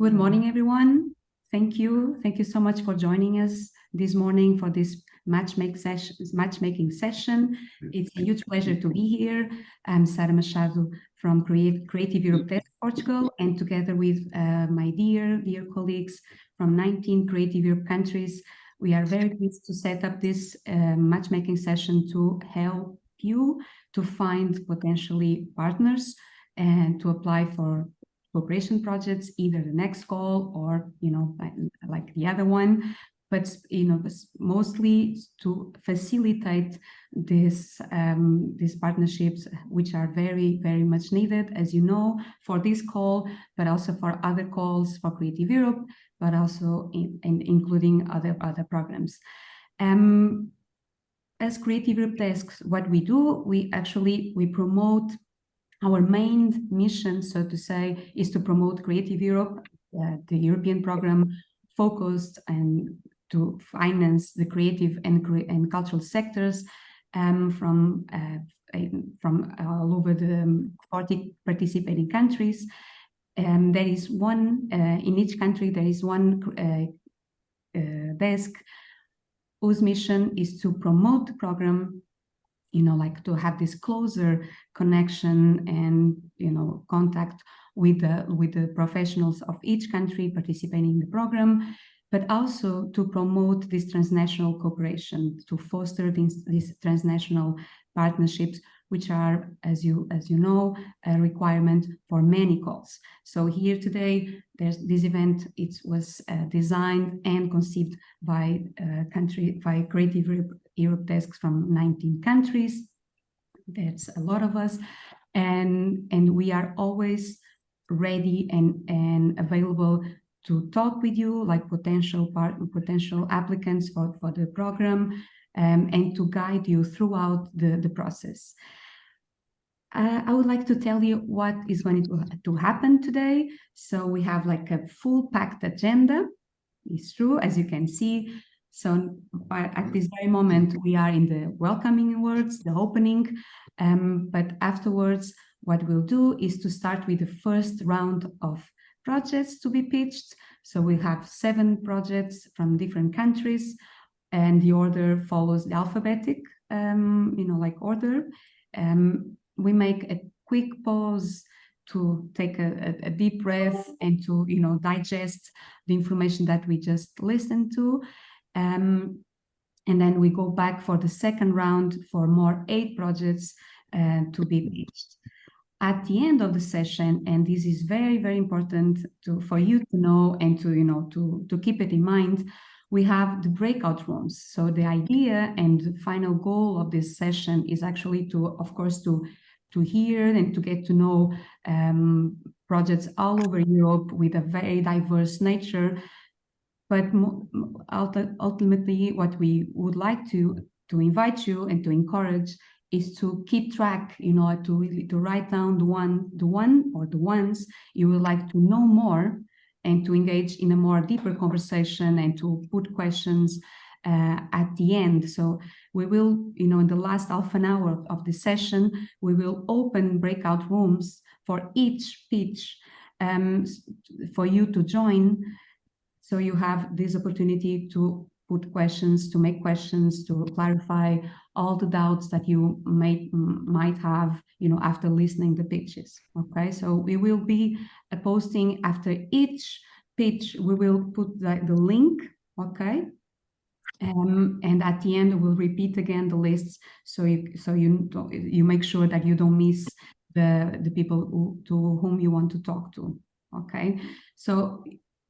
Good morning, everyone. Thank you. Thank you so much for joining us this morning for this matchmaking session. It's a huge pleasure to be here. I'm Sara Machado from Creative Europe Portugal, and together with my dear colleagues from 19 Creative Europe countries, we are very pleased to set up this matchmaking session to help you to find potentially partners and to apply for cooperation projects, either the next call or, like the other one, but, mostly to facilitate these partnerships, which are very, very much needed, as you know, for this call, but also for other calls for Creative Europe, but also including other programs. As Creative Europe Desks, what we do, we promote. Our main mission, so to say, is to promote Creative Europe, the European program focused and to finance the creative and cultural sectors from all over the 40 participating countries. And there is one, in each country, there is one desk whose mission is to promote the program, like to have this closer connection and, contact with the professionals of each country participating in the program, but also to promote this transnational cooperation, to foster these transnational partnerships, which are, as you know, a requirement for many calls. So here today, there's this event. It was designed and conceived by Creative Europe desks from 19 countries. That's a lot of us, and we are always ready and available to talk with you, like potential applicants for the program, and to guide you throughout the process. I would like to tell you what is going to happen today. So we have like a full packed agenda. It's true, as you can see. So at this very moment, we are in the welcoming words, the opening, but afterwards, what we'll do is to start with the first round of projects to be pitched. So we have 7 projects from different countries, and the order follows the alphabetic, order. We make a quick pause to take a deep breath and to, digest the information that we just listened to. And then we go back for the second round for more 8 projects to be pitched. At the end of the session, and this is very, very important for you to know and to keep it in mind, we have the breakout rooms. So the idea and the final goal of this session is actually to hear and to get to know projects all over Europe with a very diverse nature. But ultimately, what we would like to invite you and to encourage is to keep track, to write down the one or the ones you would like to know more, and to engage in a more deeper conversation and to put questions at the end. So we will, in the last half an hour of the session, we will open breakout rooms for each pitch for you to join. So you have this opportunity to put questions, to make questions, to clarify all the doubts that you might have, after listening to pitches. Okay, so we will be posting after each pitch. We will put the link. Okay, and at the end we'll repeat again the lists, so you make sure that you don't miss the people to whom you want to talk to. Okay, so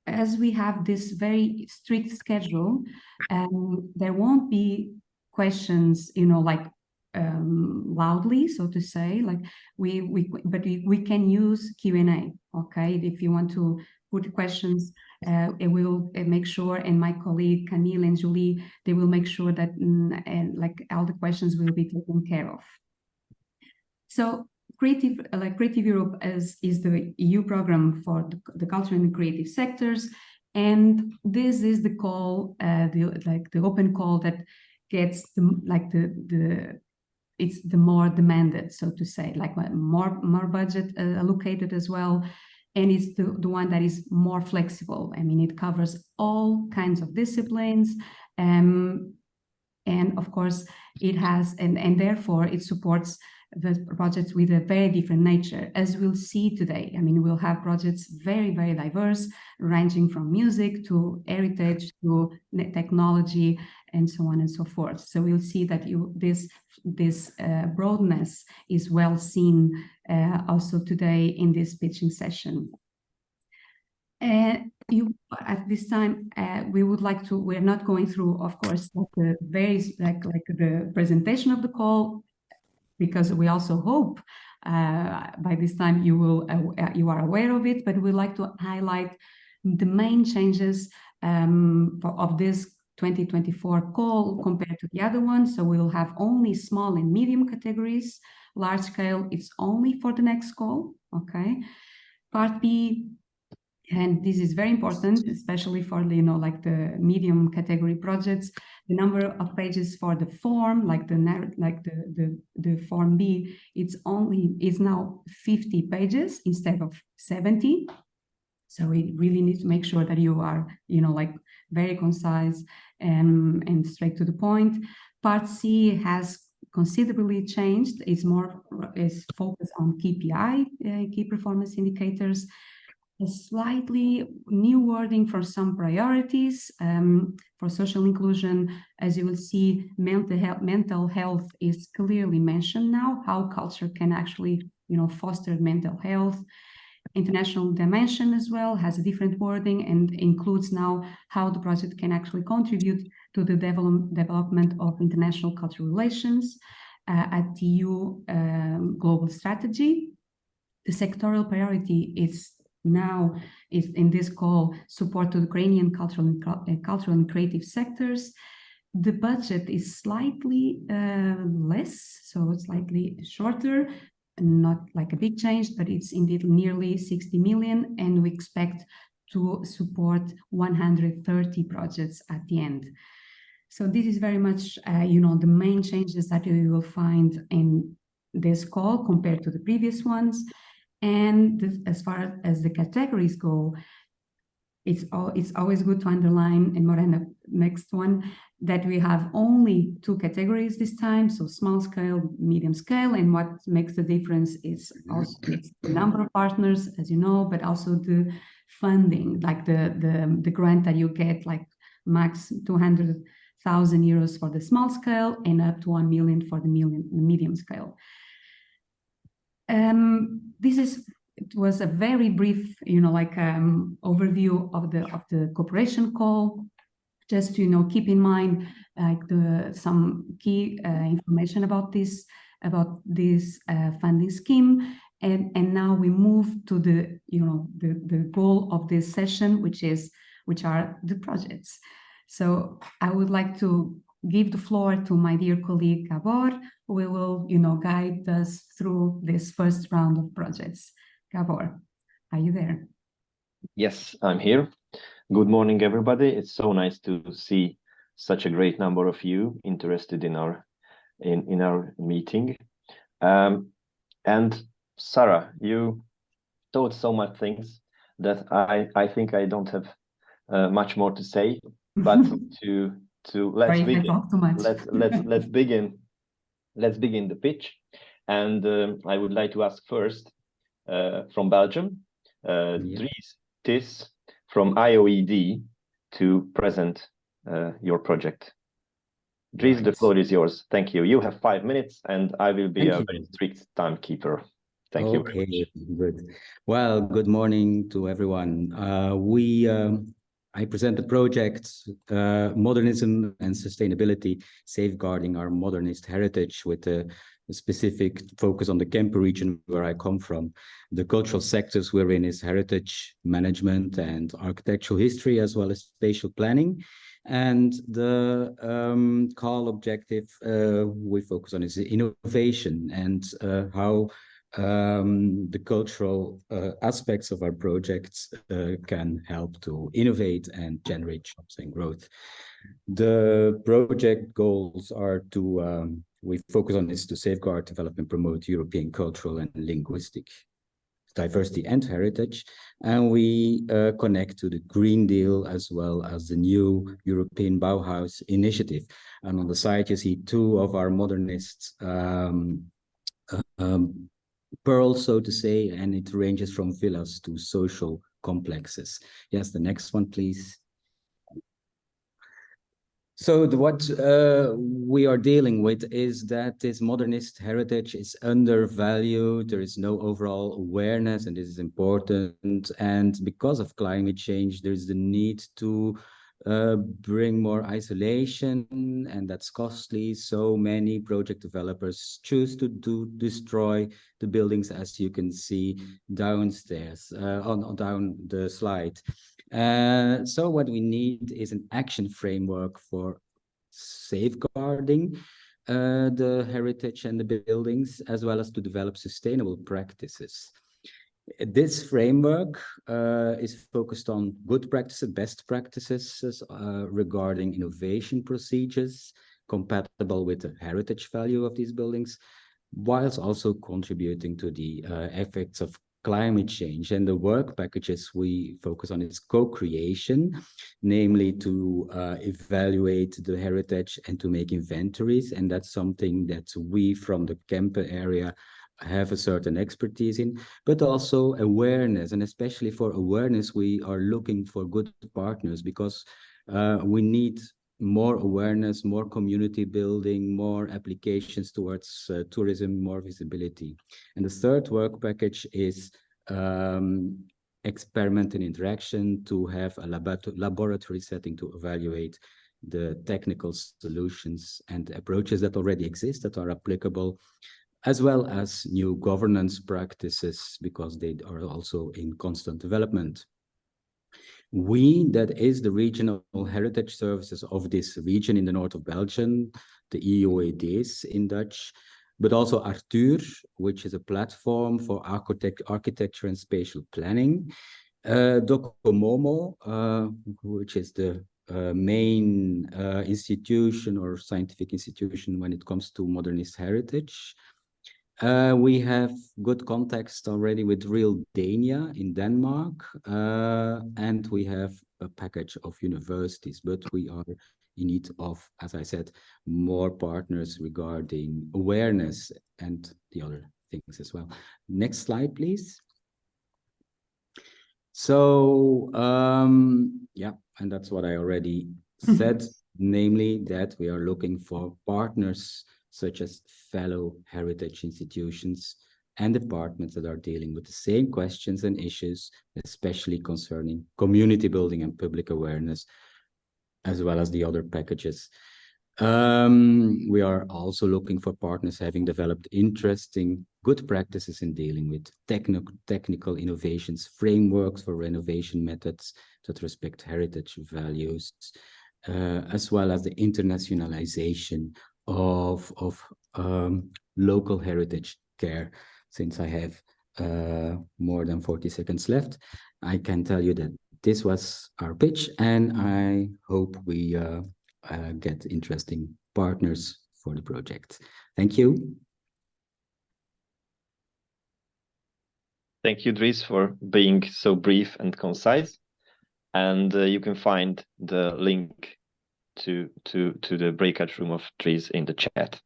as we have this very strict schedule, there won't be questions, loudly, so to say, like but we can use Q&A. Okay, if you want to put questions, and we will make sure, and my colleague Camille and Julie, they will make sure that all the questions will be taken care of. So Creative Europe is the EU program for the cultural and creative sectors, and this is the call, the open call that gets it's the more demanded, so to say, like more budget allocated as well, and it's the one that is more flexible. I mean, it covers all kinds of disciplines, and of course it has, and therefore it supports the projects with a very different nature, as we'll see today. I mean, we'll have projects very, very diverse, ranging from music to heritage to technology and so on and so forth. So we'll see that this broadness is well seen also today in this pitching session. At this time, we would like to, we're not going through, of course, the the presentation of the call, because we also hope by this time you are aware of it, but we'd like to highlight the main changes of this 2024 call compared to the other one. So we'll have only small and medium categories. Large scale, it's only for the next call, okay? Part B, and this is very important, especially for the, the medium category projects. The number of pages for the form, the form B, it's now 50 pages instead of 70. So we really need to make sure that you are, very concise and straight to the point. Part C has considerably changed. It's focused on KPI, key performance indicators. A slightly new wording for some priorities. For social inclusion, as you will see, mental health is clearly mentioned now, how culture can actually, foster mental health. International dimension as well has a different wording and includes now how the project can actually contribute to the development of international cultural relations at the EU global strategy. The sectoral priority is in this call, support to the Ukrainian cultural and creative sectors. The budget is slightly less, so it's slightly shorter, not like a big change, but it's indeed nearly 60 million, and we expect to support 130 projects at the end. So this is very much, the main changes that you will find in this call compared to the previous ones. And as far as the categories go, it's always good to underline, and Morena, next one, that we have only 2 categories this time, so small scale, medium scale, and what makes the difference is also it's the number of partners, as you know, but also the funding, like the grant that you get, like max 200,000 euros for the small scale and up to 1 million for the medium scale. It was a very brief, overview of the cooperation call. Just to keep in mind, some key information about this funding scheme, and now we move to the goal of this session, which are the projects. So I would like to give the floor to my dear colleague Gabor, who will, guide us through this first round of projects. Gabor, are you there? Yes, I'm here. Good morning, everybody. It's so nice to see such a great number of you interested in our meeting. And Sarah, you taught so much things that I think I don't have much more to say, but let's begin. Let's begin the pitch. And I would like to ask first from Belgium, Dries Tis from F.R.E.E.D.A.N.C.E to present your project. Dries, right. The floor is yours. Thank you. You have 5 minutes, and I will be a very strict timekeeper. Thank you very much. Good. Well, good morning to everyone. I present the project Modernism and Sustainability, Safeguarding Our Modernist Heritage, with a specific focus on the Kempen region where I come from. The cultural sectors we're in is heritage management and architectural history, as well as spatial planning. And the call objective we focus on is innovation and how the cultural aspects of our projects can help to innovate and generate jobs and growth. The project goals are to we focus on this to safeguard, develop, and promote European cultural and linguistic diversity and heritage, and we connect to the Green Deal as well as the new European Bauhaus initiative. And on the side, you see two of our modernist pearls, so to say, and it ranges from villas to social complexes. Yes, the next one, please. So what we are dealing with is that this modernist heritage is undervalued. There is no overall awareness, and this is important. And because of climate change, there's the need to bring more isolation, and that's costly. So many project developers choose to destroy the buildings, as you can see downstairs, down the slide. So what we need is an action framework for safeguarding the heritage and the buildings, as well as to develop sustainable practices. This framework is focused on good practices, best practices regarding innovation procedures compatible with the heritage value of these buildings, whilst also contributing to the effects of climate change. And the work packages we focus on is co-creation, namely to evaluate the heritage and to make inventories. And that's something that we from the Kempen area have a certain expertise in, but also awareness. And especially for awareness, we are looking for good partners, because we need more awareness, more community building, more applications towards tourism, more visibility. And the third work package is experiment and interaction, to have a laboratory setting to evaluate the technical solutions and approaches that already exist that are applicable, as well as new governance practices, because they are also in constant development. We, that is the regional heritage services of this region in the north of Belgium, the EOED's in Dutch, but also Arthur, which is a platform for architecture and spatial planning, Docomomo, which is the main institution or scientific institution when it comes to modernist heritage. We have good context already with F.R.E.E.D.A.N.C.E in Denmark, and we have a package of universities, but we are in need of, as I said, more partners regarding awareness and the other things as well. Next slide, please. So, yeah, and that's what I already said, namely that we are looking for partners such as fellow heritage institutions and departments that are dealing with the same questions and issues, especially concerning community building and public awareness, as well as the other packages. We are also looking for partners having developed interesting, good practices in dealing with technical innovations, frameworks for renovation methods that respect heritage values, as well as the internationalization of local heritage care. Since I have more than 40 seconds left, I can tell you that this was our pitch, and I hope we get interesting partners for the project. Thank you. Thank you, Dries, for being so brief and concise. And you can find the link to the breakout room of Dries in the chat.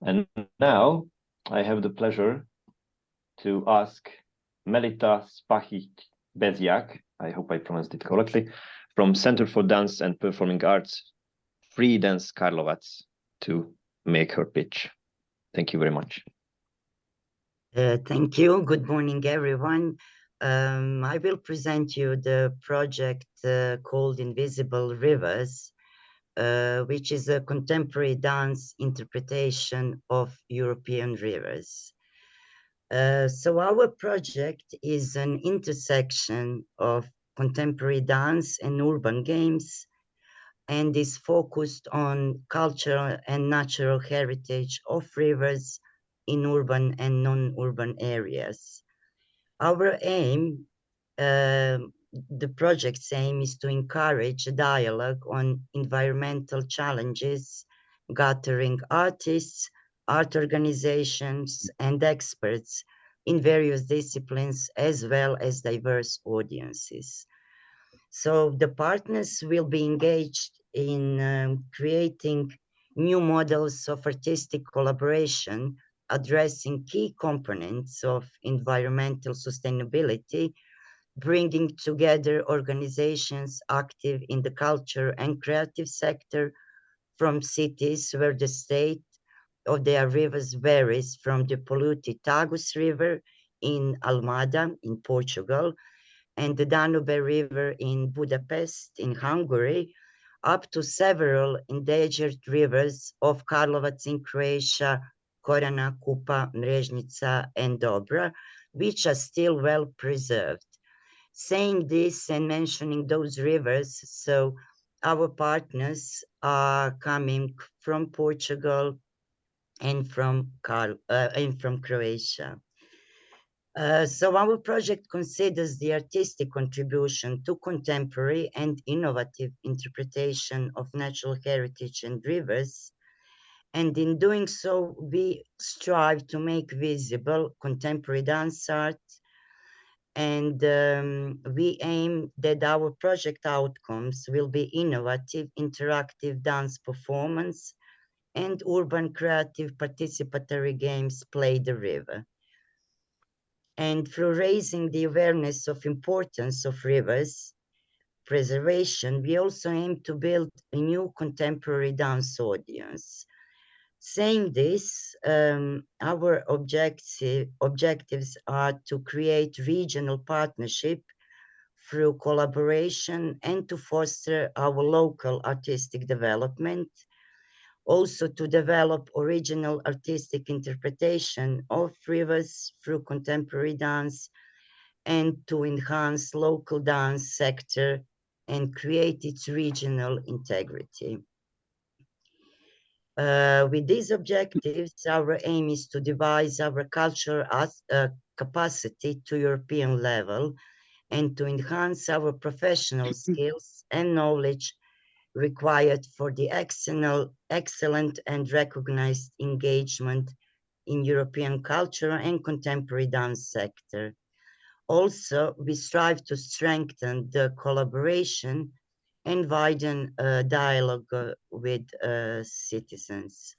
And now I have the pleasure to ask Melita Spahic-Beziak, I hope I pronounced it correctly, from Center for Dance and Performing Arts, F.R.E.E.D Dance Karlovac, to make her pitch. Thank you very much. Thank you. Good morning, everyone. I will present you the project called Invisible Rivers, which is a contemporary dance interpretation of European rivers. So our project is an intersection of contemporary dance and urban games, and is focused on cultural and natural heritage of rivers in urban and non-urban areas. Our aim, the project's aim, is to encourage a dialogue on environmental challenges, gathering artists, art organizations, and experts in various disciplines as well as diverse audiences. So the partners will be engaged in creating new models of artistic collaboration addressing key components of environmental sustainability, bringing together organizations active in the culture and creative sector from cities where the state of their rivers varies from the polluted Tagus River in Almada in Portugal and the Danube River in Budapest in Hungary, up to several endangered rivers of Karlovac in Croatia, Korana, Kupa, Mrežnica, and Dobra, which are still well preserved. Saying this and mentioning those rivers, so our partners are coming from Portugal and from Croatia. So our project considers the artistic contribution to contemporary and innovative interpretation of natural heritage and rivers. And in doing so, we strive to make visible contemporary dance art. And we aim that our project outcomes will be innovative, interactive dance performance and urban creative participatory games Play the River. And through raising the awareness of importance of rivers preservation, we also aim to build a new contemporary dance audience. Saying this, our objectives are to create regional partnership through collaboration and to foster our local artistic development, also to develop original artistic interpretation of rivers through contemporary dance, and to enhance local dance sector and create its regional integrity. With these objectives, our aim is to devise our cultural capacity to European level and to enhance our professional skills and knowledge required for the excellent and recognized engagement in European culture and contemporary dance sector. Also, we strive to strengthen the collaboration and widen dialogue with citizens.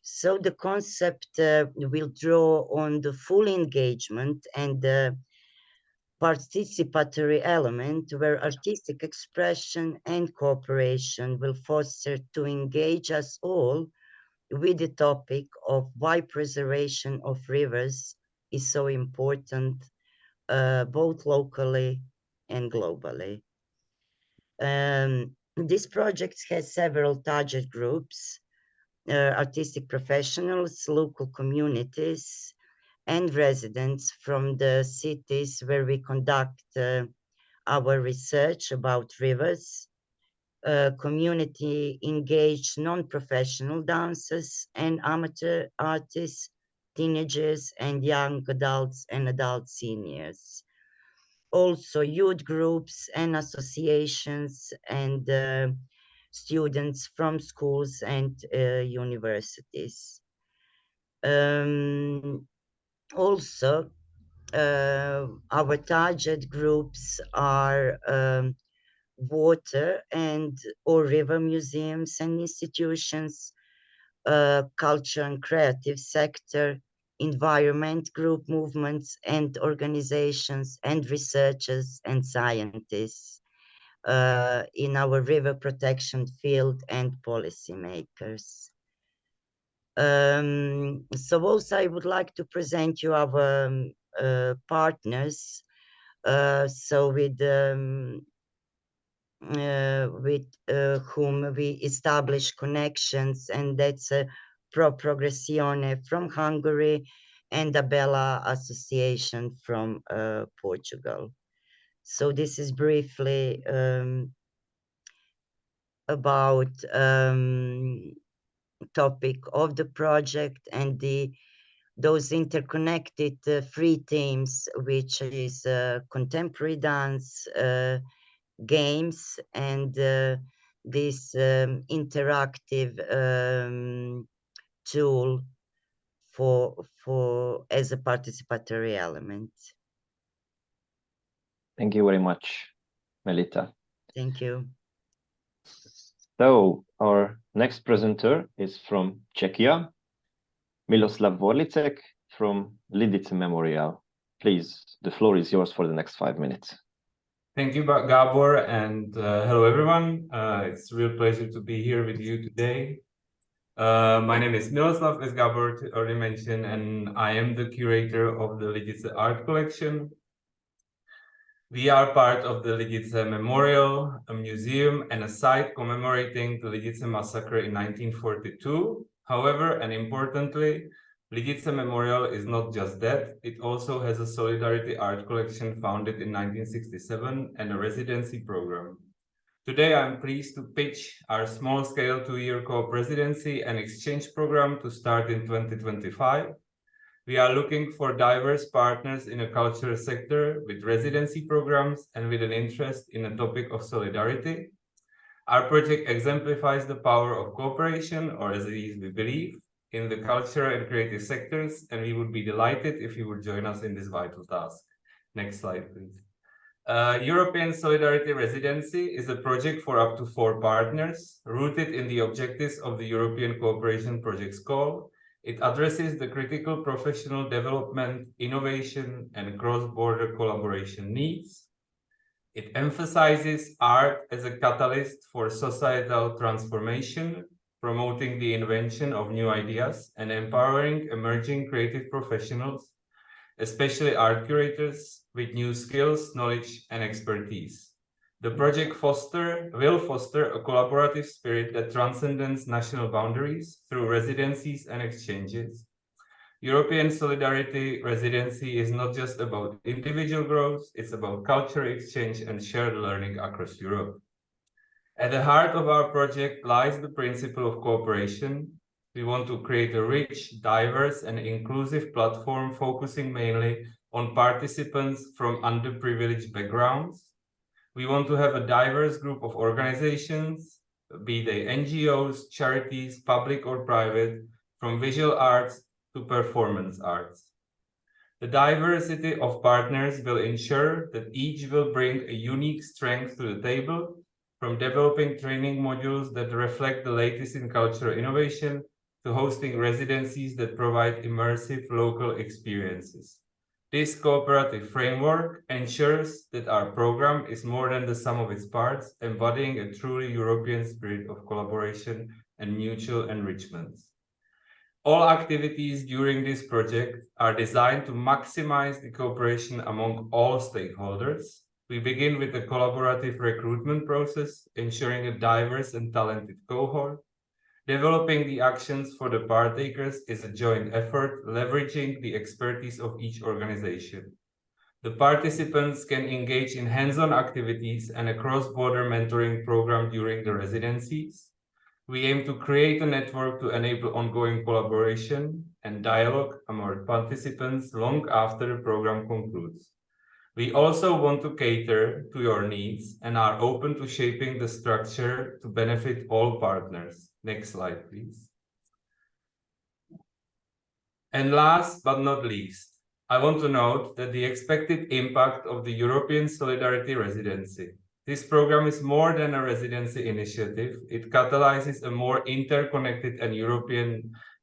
So the concept will draw on the full engagement and the participatory element where artistic expression and cooperation will foster to engage us all with the topic of why preservation of rivers is so important, both locally and globally. This project has several target groups, artistic professionals, local communities, and residents from the cities where we conduct our research about rivers, community engaged non-professional dancers and amateur artists, teenagers and young adults and adult seniors. Also youth groups and associations and students from schools and universities. Also, our target groups are water and or river museums and institutions, culture and creative sector, environment group movements and organizations, and researchers and scientists in our river protection field and policymakers. So also I would like to present you our partners. So with whom we establish connections, and that's Pro Progressione from Hungary and the Bella Association from Portugal. So this is briefly about topic of the project and those interconnected three themes, which is contemporary dance, games, and this interactive tool as a participatory element. Thank you very much, Melita. Thank you. So our next presenter is from Czechia, Miloslav Vorlicek from Lidice Memorial. Please, the floor is yours for the next 5 minutes. Thank you, Gabor, and hello, everyone. It's a real pleasure to be here with you today. My name is Miloslav, as Gabor already mentioned, and I am the curator of the Lidice art collection. We are part of the Lidice Memorial, a museum and a site commemorating the Lidice massacre in 1942. However, and importantly, Lidice Memorial is not just that, it also has a solidarity art collection founded in 1967 and a residency program. Today, I'm pleased to pitch our small-scale 2-year COOP residency and exchange program to start in 2025. We are looking for diverse partners in a cultural sector with residency programs and with an interest in a topic of solidarity. Our project exemplifies the power of cooperation, or as it is we believe, in the cultural and creative sectors, and we would be delighted if you would join us in this vital task. Next slide, please. European Solidarity Residency is a project for up to 4 partners, rooted in the objectives of the European Cooperation Project's call. It addresses the critical professional development, innovation, and cross-border collaboration needs. It emphasizes art as a catalyst for societal transformation, promoting the invention of new ideas and empowering emerging creative professionals, especially art curators, with new skills, knowledge, and expertise. The project will foster a collaborative spirit that transcends national boundaries through residencies and exchanges. European Solidarity Residency is not just about individual growth, it's about cultural exchange and shared learning across Europe. At the heart of our project lies the principle of cooperation. We want to create a rich, diverse, and inclusive platform focusing mainly on participants from underprivileged backgrounds. We want to have a diverse group of organizations, be they NGOs, charities, public or private, from visual arts to performance arts. The diversity of partners will ensure that each will bring a unique strength to the table, from developing training modules that reflect the latest in cultural innovation to hosting residencies that provide immersive local experiences. This cooperative framework ensures that our program is more than the sum of its parts, embodying a truly European spirit of collaboration and mutual enrichment. All activities during this project are designed to maximize the cooperation among all stakeholders. We begin with a collaborative recruitment process, ensuring a diverse and talented cohort. Developing the actions for the partakers is a joint effort, leveraging the expertise of each organization. The participants can engage in hands-on activities and a cross-border mentoring program during the residencies. We aim to create a network to enable ongoing collaboration and dialogue among participants long after the program concludes. We also want to cater to your needs and are open to shaping the structure to benefit all partners. Next slide, please. And last but not least, I want to note that the expected impact of the European Solidarity Residency. This program is more than a residency initiative. It catalyzes a more interconnected and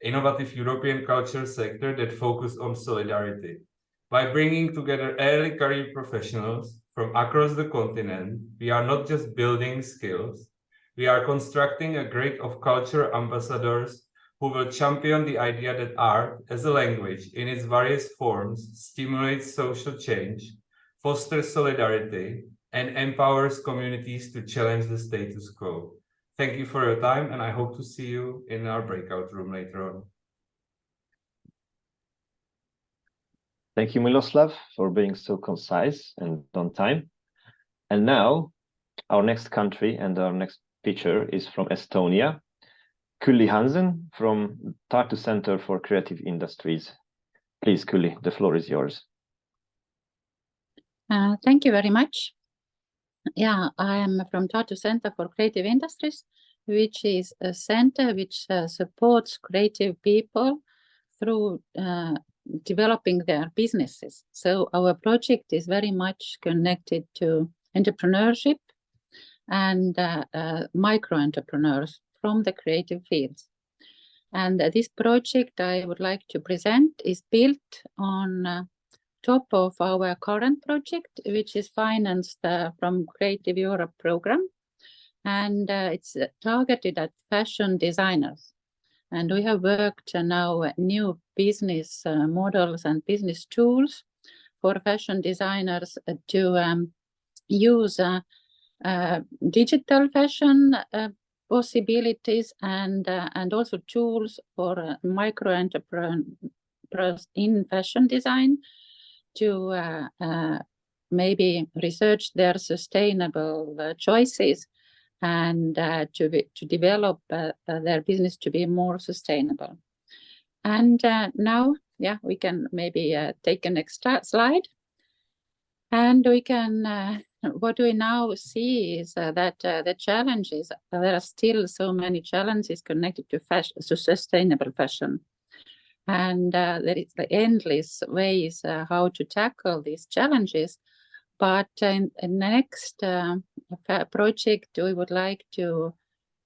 innovative European culture sector that focuses on solidarity. By bringing together early career professionals from across the continent, we are not just building skills, we are constructing a grade of cultural ambassadors who will champion the idea that art as a language in its various forms stimulates social change, fosters solidarity, and empowers communities to challenge the status quo. Thank you for your time, and I hope to see you in our breakout room later on. Thank you, Miloslav, for being so concise and on time. And now, our next country and our next speaker is from Estonia, Külli Hansen from Tartu Center for Creative Industries. Please, Külli, the floor is yours. Thank you very much. Yeah, I am from Tartu Center for Creative Industries, which is a center which supports creative people through developing their businesses. So our project is very much connected to entrepreneurship and micro entrepreneurs from the creative fields. And this project I would like to present is built on top of our current project, which is financed from Creative Europe program. And it's targeted at fashion designers. And we have worked now new business models and business tools for fashion designers to use digital fashion possibilities and also tools for micro entrepreneurs in fashion design to maybe research their sustainable choices and to develop their business to be more sustainable. And now, yeah, we can maybe take a next slide. And we can, what we now see is that the challenges, there are still so many challenges connected to fashion, to sustainable fashion. And there is the endless ways how to tackle these challenges. But in the next project, we would like to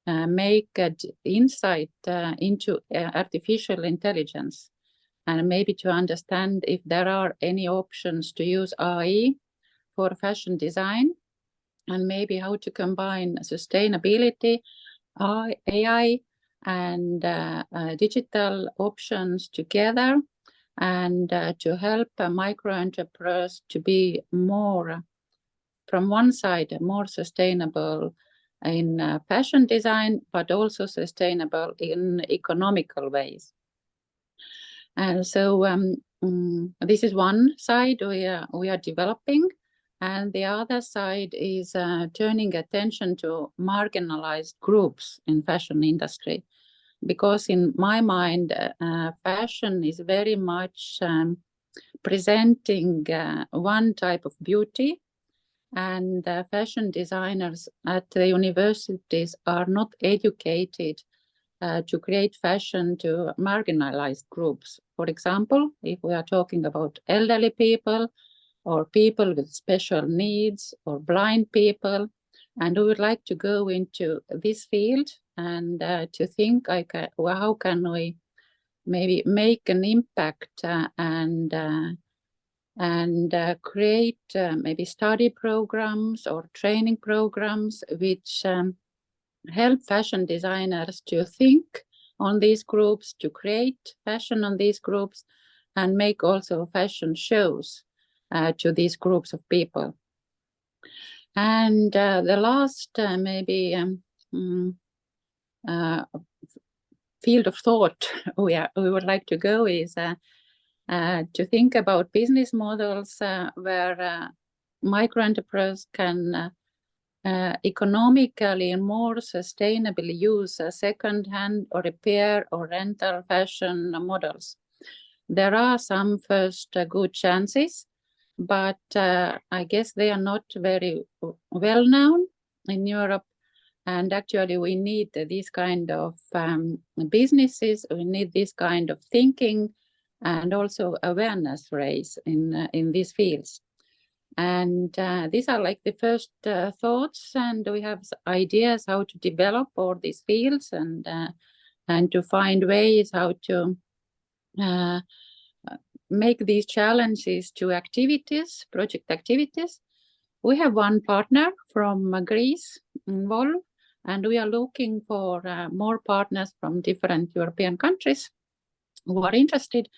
make an insight into artificial intelligence and maybe to understand if there are any options to use AI for fashion design and maybe how to combine sustainability, AI and digital options together and to help micro entrepreneurs to be more, from one side, more sustainable in fashion design, but also sustainable in economical ways. And so this is one side we are developing, and the other side is turning attention to marginalized groups in fashion industry. Because in my mind, fashion is very much presenting one type of beauty, and fashion designers at the universities are not educated to create fashion to marginalized groups. For example, if we are talking about elderly people or people with special needs or blind people, and we would like to go into this field and to think how can we maybe make an impact and create maybe study programs or training programs which help fashion designers to think on these groups, to create fashion on these groups, and make also fashion shows to these groups of people. And the last maybe field of thought we would like to go is to think about business models where micro entrepreneurs can economically and more sustainably use second-hand or repair or rental fashion models. There are some first good chances, but I guess they are not very well known in Europe. And actually we need these kind of businesses, we need this kind of thinking and also awareness raise in these fields. And these are like the first thoughts, and we have ideas how to develop all these fields and to find ways how to make these challenges to activities, project activities. We have one partner from Greece involved, and we are looking for more partners from different European countries who are interested.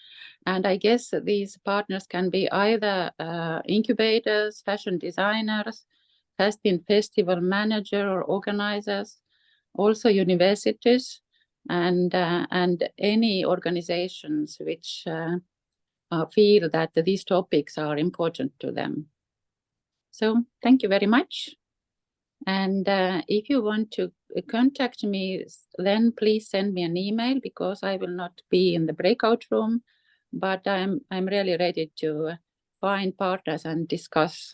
And I guess these partners can be either incubators, fashion designers, festival manager or organizers, also universities, and any organizations which feel that these topics are important to them. So thank you very much. And if you want to contact me, then please send me an email, because I will not be in the breakout room, but I'm really ready to find partners and discuss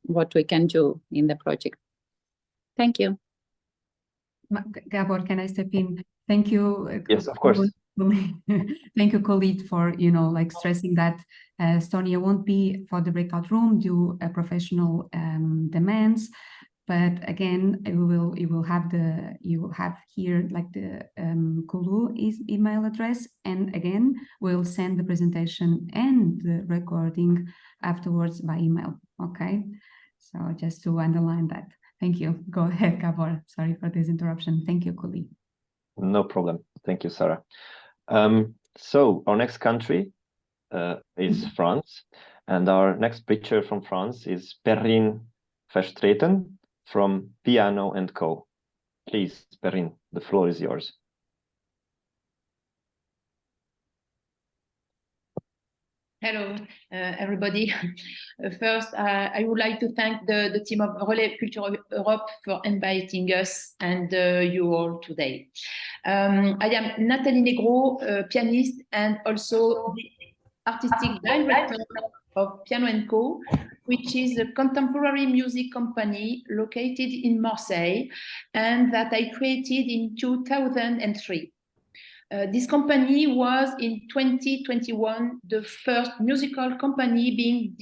what we can do in the project. Thank you. Gabor, can I step in? Thank you. Yes, of course. Thank you, Khalid, for like stressing that Estonia won't be for the breakout room due to professional demands. But again, you will have here like the COOP email address, and again we'll send the presentation and the recording afterwards by email. Okay, so just to underline that. Thank you. Go ahead, Gabor. Sorry for this interruption. Thank you, Khalid. No problem. Thank you, Sarah. So our next country is France, and our next picture from France is Perrine Verstraeten from Piano & Co. Please, Perrine, the floor is yours. Hello, everybody. First, I would like to thank the team of Relais Culture Europe for inviting us and you all today. I am Nathalie Negro, pianist and also the artistic director of Piano & Co, which is a contemporary music company located in Marseille and that I created in 2003. This company was in 2021 the first musical company being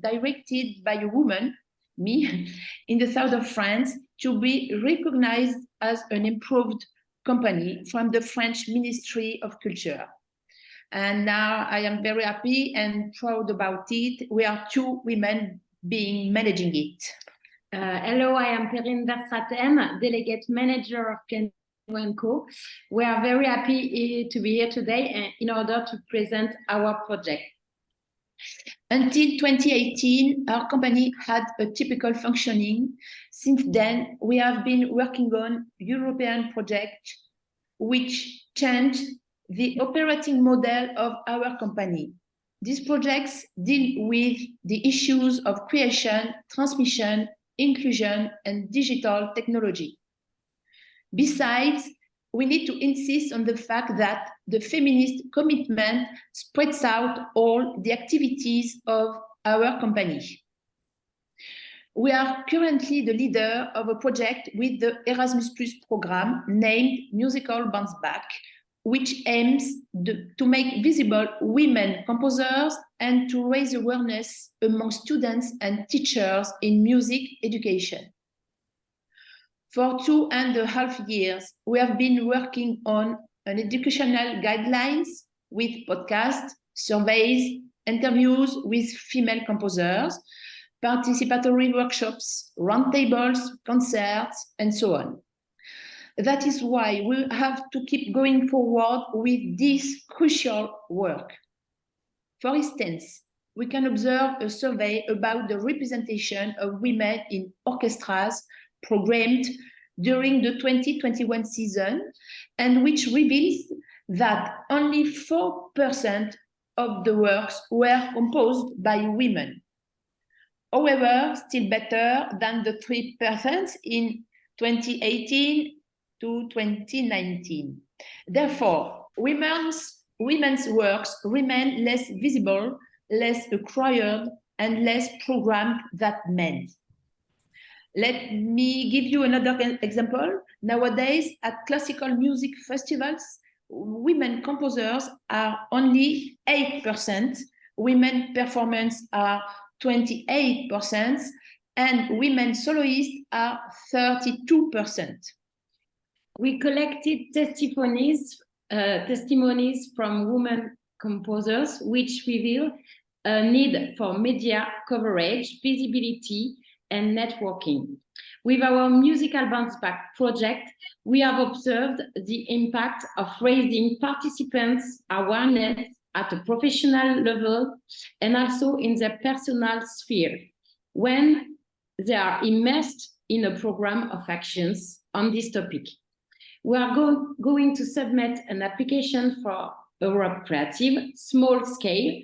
directed by a woman, me, in the south of France, to be recognized as an improved company from the French Ministry of Culture. And now I am very happy and proud about it. We are 2 women being managing it. Hello, I am Perrine Verstraeten, Delegate Manager of Piano & Co. We are very happy to be here today in order to present our project. Until 2018, our company had a typical functioning. Since then, we have been working on European projects which changed the operating model of our company. These projects deal with the issues of creation, transmission, inclusion, and digital technology. Besides, we need to insist on the fact that the feminist commitment spreads out all the activities of our company. We are currently the leader of a project with the Erasmus+ program named Musical Bounce Back, which aims to make visible women composers and to raise awareness among students and teachers in music education. For 2.5 years, we have been working on an educational guidelines with podcasts, surveys, interviews with female composers, participatory workshops, roundtables, concerts, and so on. That is why we have to keep going forward with this crucial work. For instance, we can observe a survey about the representation of women in orchestras programmed during the 2021 season, and which reveals that only 4% of the works were composed by women. However, still better than the 3% in 2018 to 2019. Therefore, women's works remain less visible, less acquired, and less programmed than men's. Let me give you another example. Nowadays, at classical music festivals, women composers are only 8%, women performers are 28%, and women soloists are 32%. We collected testimonies from women composers, which reveal a need for media coverage, visibility, and networking. With our Musical Bounce Back project, we have observed the impact of raising participants' awareness at a professional level and also in their personal sphere when they are immersed in a program of actions on this topic. We are going to submit an application for Europe Creative, small scale,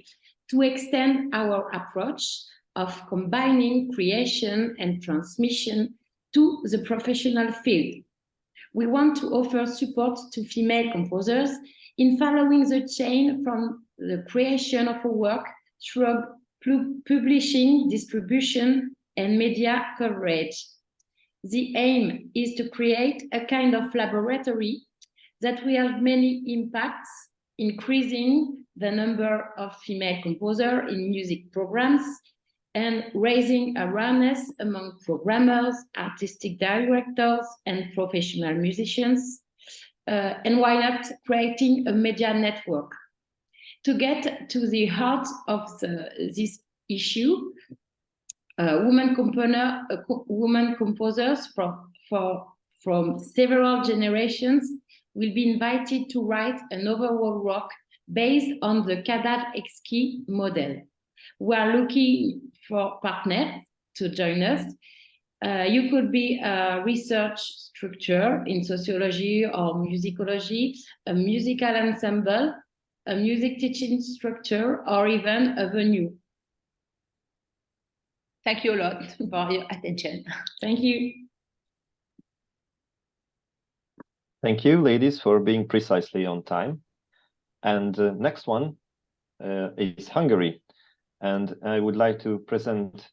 to extend our approach of combining creation and transmission to the professional field. We want to offer support to female composers in following the chain from the creation of a work through publishing, distribution, and media coverage. The aim is to create a kind of laboratory that will have many impacts increasing the number of female composers in music programs, and raising awareness among programmers, artistic directors, and professional musicians. And why not creating a media network? To get to the heart of this issue, women composers from several generations will be invited to write an overall work based on the COOP model. We are looking for partners to join us. You could be a research structure in sociology or musicology, a musical ensemble, a music teaching structure, or even a venue. Thank you a lot for your attention. Thank you. Thank you, ladies, for being precisely on time. And next one is Hungary. And I would like to present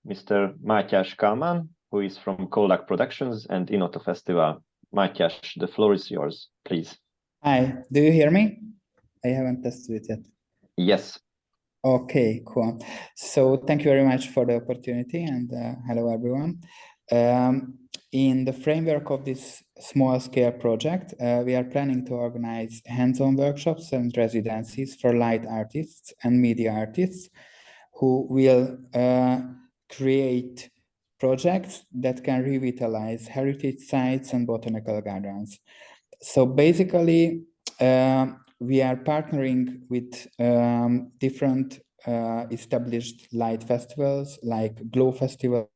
Mr. Mátyás Kálmán, who is from COLLOC Productions and Inota Festival. Mátyás, the floor is yours, please. Hi, do you hear me? I haven't tested it yet. Yes. Okay, cool. So thank you very much for the opportunity, and hello everyone. In the framework of this small-scale project, we are planning to organize hands-on workshops and residencies for light artists and media artists who will create projects that can revitalize heritage sites and botanical gardens. So basically, we are partnering with different established light festivals like Glow Festival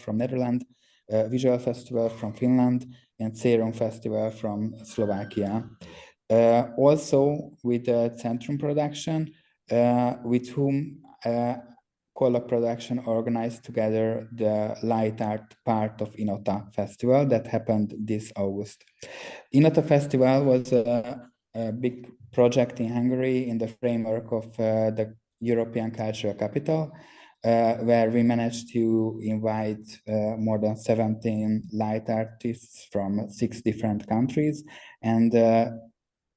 from Netherlands, Visual Festival from Finland, and Serum Festival from Slovakia. Also with Centrum Production, with whom COLLOC Production organized together the light art part of Inota Festival that happened this August. Inota Festival was a big project in Hungary in the framework of the European Cultural Capital, where we managed to invite more than 17 light artists from 6 different countries. And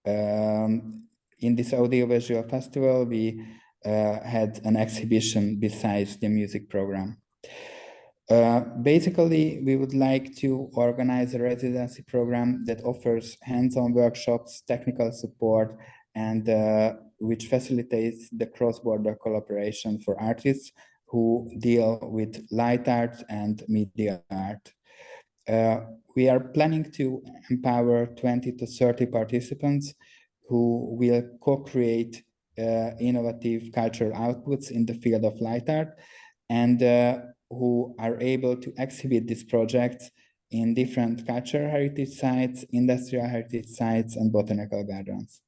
in this audiovisual festival, we had an exhibition besides the music program. Basically, we would like to organize a residency program that offers hands-on workshops, technical support, and which facilitates the cross-border collaboration for artists who deal with light art and media art. We are planning to empower 20 to 30 participants who will co-create innovative cultural outputs in the field of light art, and who are able to exhibit these projects in different cultural heritage sites, industrial heritage sites, and botanical gardens.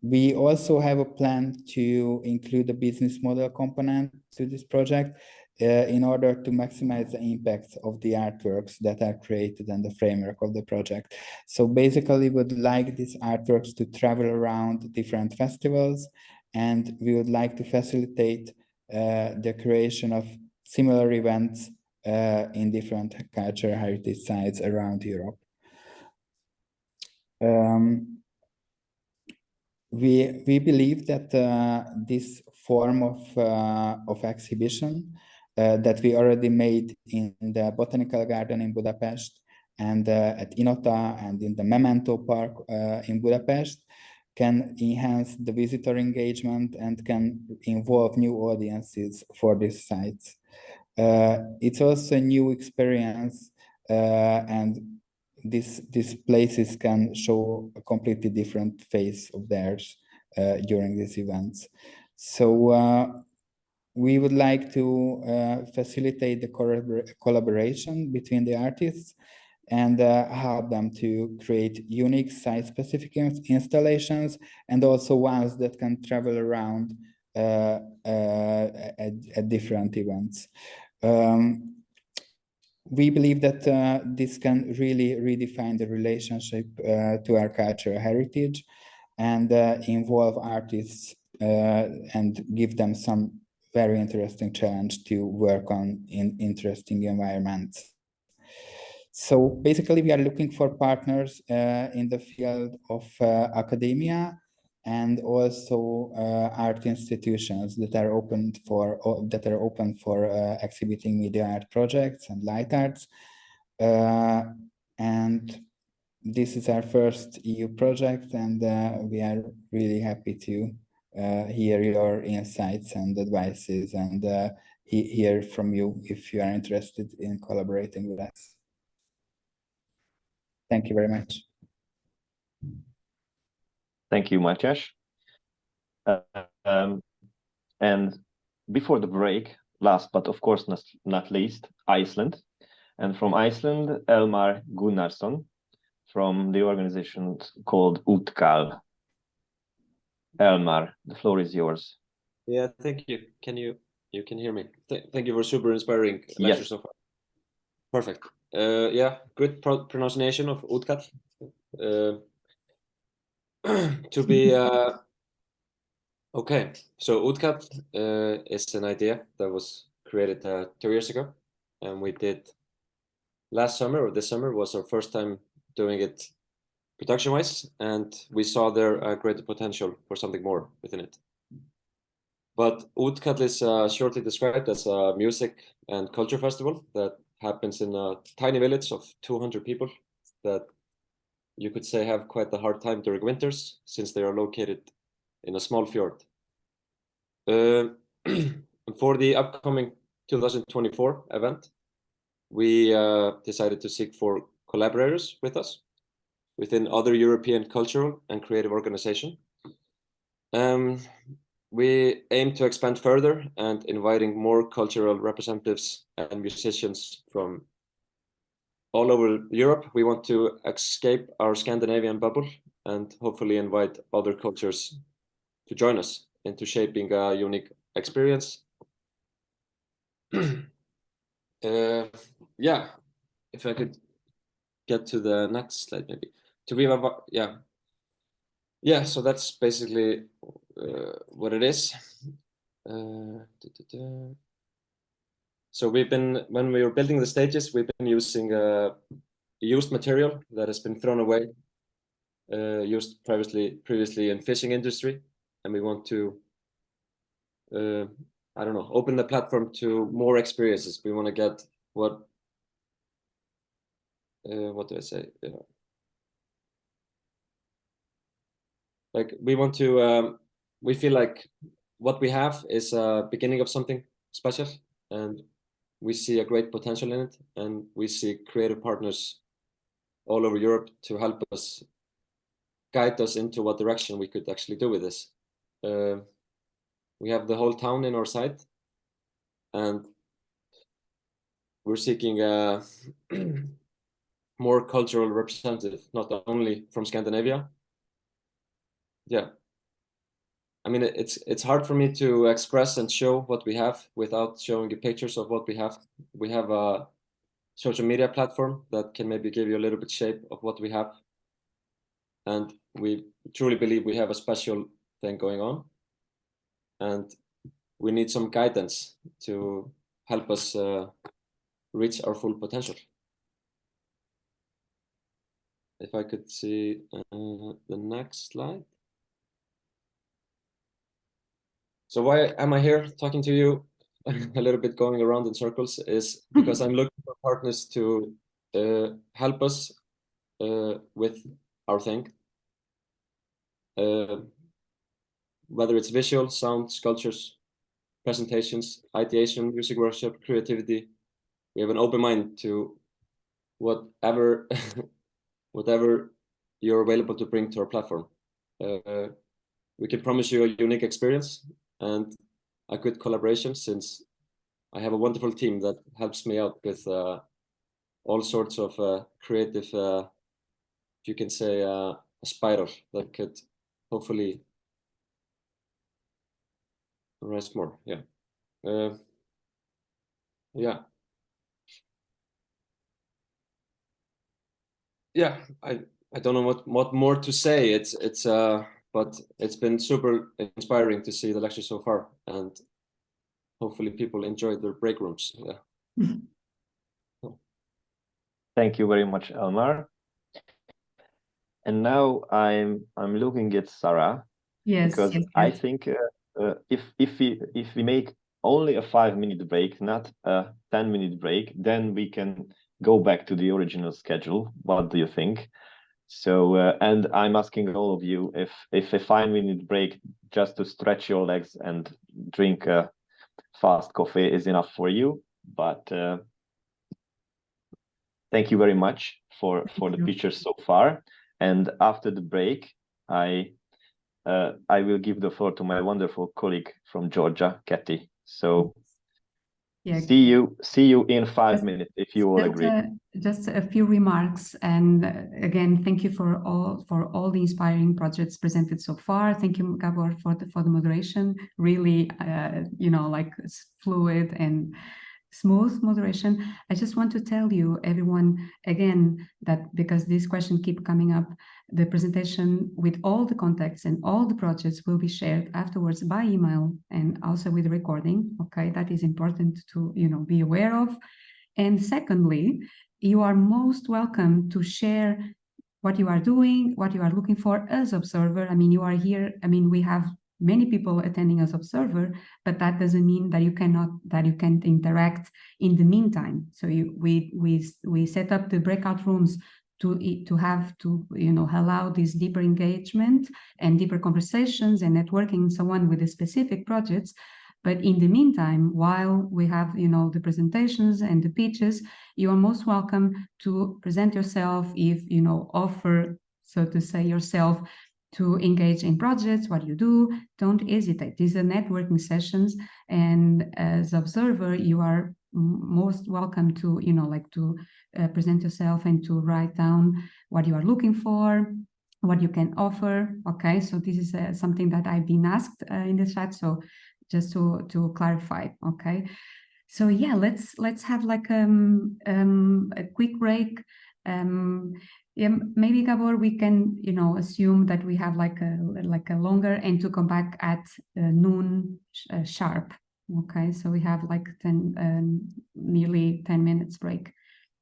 We also have a plan to include a business model component to this project in order to maximize the impact of the artworks that are created in the framework of the project. So basically, we would like these artworks to travel around different festivals, and we would like to facilitate the creation of similar events in different cultural heritage sites around Europe. We believe that this form of exhibition that we already made in the Botanical Garden in Budapest and at Inota and in the Memento Park in Budapest can enhance the visitor engagement and can involve new audiences for these sites. It's also a new experience, and these places can show a completely different face of theirs during these events. So we would like to facilitate the collaboration between the artists and help them to create unique site-specific installations, and also ones that can travel around at different events. We believe that this can really redefine the relationship to our cultural heritage and involve artists and give them some very interesting challenge to work on in interesting environments. So basically, we are looking for partners in the field of academia and also art institutions that are open for exhibiting media art projects and light arts. And this is our first EU project, and we are really happy to hear your insights and advices and hear from you if you are interested in collaborating with us. Thank you very much. Thank you, Matyas. And before the break, last but of course not least, Iceland. And from Iceland, Elmar Gunnarsson from the organization called Útkall. Elmar, the floor is yours. Yeah, thank you. You can hear me? Thank you for super inspiring lecture so far. Perfect. Yeah, good pronunciation of Útkall. To be okay, so Útkall is an idea that was created 2 years ago, and we did last summer, or this summer was our first time doing it production-wise, and we saw there a greater potential for something more within it. But Útkall is shortly described as a music and culture festival that happens in a tiny village of 200 people that you could say have quite a hard time during winters, since they are located in a small fjord. For the upcoming 2024 event, we decided to seek for collaborators with us within other European cultural and creative organizations. We aim to expand further and inviting more cultural representatives and musicians from all over Europe. We want to escape our Scandinavian bubble and hopefully invite other cultures to join us into shaping a unique experience. Yeah, if I could get to the next slide, maybe. Yeah, so that's basically what it is. So when we were building the stages, we've been using used material that has been thrown away, used previously in fishing industry, and we want to, I don't know, open the platform to more experiences. We want to get what do I say? Like we want to, we feel like what we have is a beginning of something special, and we see a great potential in it, and we see creative partners all over Europe to help us, guide us into what direction we could actually do with this. We have the whole town in our side, and we're seeking more cultural representative, not only from Scandinavia. Yeah, I mean, it's hard for me to express and show what we have without showing you pictures of what we have. We have a social media platform that can maybe give you a little bit shape of what we have. And we truly believe we have a special thing going on. And we need some guidance to help us reach our full potential. If I could see the next slide. So why am I here talking to you a little bit going around in circles is because I'm looking for partners to help us with our thing. Whether it's visual, sound, sculptures, presentations, ideation, music workshop, creativity. We have an open mind to whatever you're available to bring to our platform. We can promise you a unique experience and a good collaboration, since I have a wonderful team that helps me out with all sorts of creative, you can say, a spiral that could hopefully rise more. Yeah. Yeah. Yeah, I don't know what more to say. But it's been super inspiring to see the lecture so far, and hopefully people enjoyed their break rooms. Yeah. Thank you very much, Elmar. And now I'm looking at Sarah. Yes, because yes, I yes. think if we make only a 5-minute break, not a 10-minute break, then we can go back to the original schedule. What do you think? So and I'm asking all of you if a 5-minute break just to stretch your legs and drink a fast coffee is enough for you. But thank you very much for the pictures so far. And after the break, I will give the floor to my wonderful colleague from Georgia, Kathy. So Yeah. see you in 5 minutes if you all agree. Just a few remarks, and again, thank you for all the inspiring projects presented so far. Thank you, Gabor, for the moderation. Really, like fluid and smooth moderation. I just want to tell you, everyone, again, that because this question keep coming up, the presentation with all the contacts and all the projects will be shared afterwards by email and also with recording. Okay, that is important to be aware of. And secondly, you are most welcome to share what you are doing, what you are looking for as observer. I mean, you are here. I mean, we have many people attending as observer, but that doesn't mean that you can't interact in the meantime. So we set up the breakout rooms to allow this deeper engagement and deeper conversations and networking and so on with the specific projects. But in the meantime, while we have the presentations and the pitches, you are most welcome to present yourself, if offer, so to say, yourself to engage in projects, what you do. Don't hesitate. These are networking sessions, and as observer, you are most welcome to present yourself and to write down what you are looking for, what you can offer. Okay, so this is something that I've been asked in the chat, so just to clarify. Okay, so yeah, let's have like a quick break. Yeah, maybe, Gabor, we can assume that we have like a longer, and to come back at noon sharp. Okay, so we have like nearly 10 minutes break.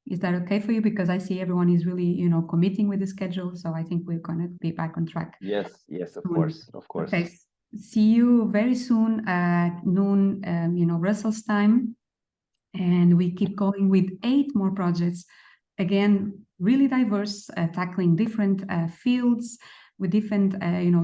Is that okay for you? Because I see everyone is really committing with the schedule, so I think we're gonna be back on track. Yes, of course. Okay, see you very soon at noon, Brussels time, and we keep going with 8 more projects. Again, really diverse, tackling different fields with different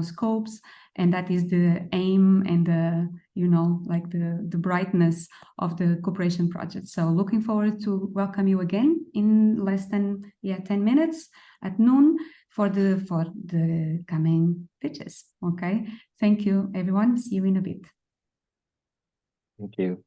scopes, and that is the aim and the brightness of the cooperation project. So looking forward to welcome you again in less than 10 minutes at noon for the coming pitches. Okay, thank you, everyone. See you in a bit. Thank you.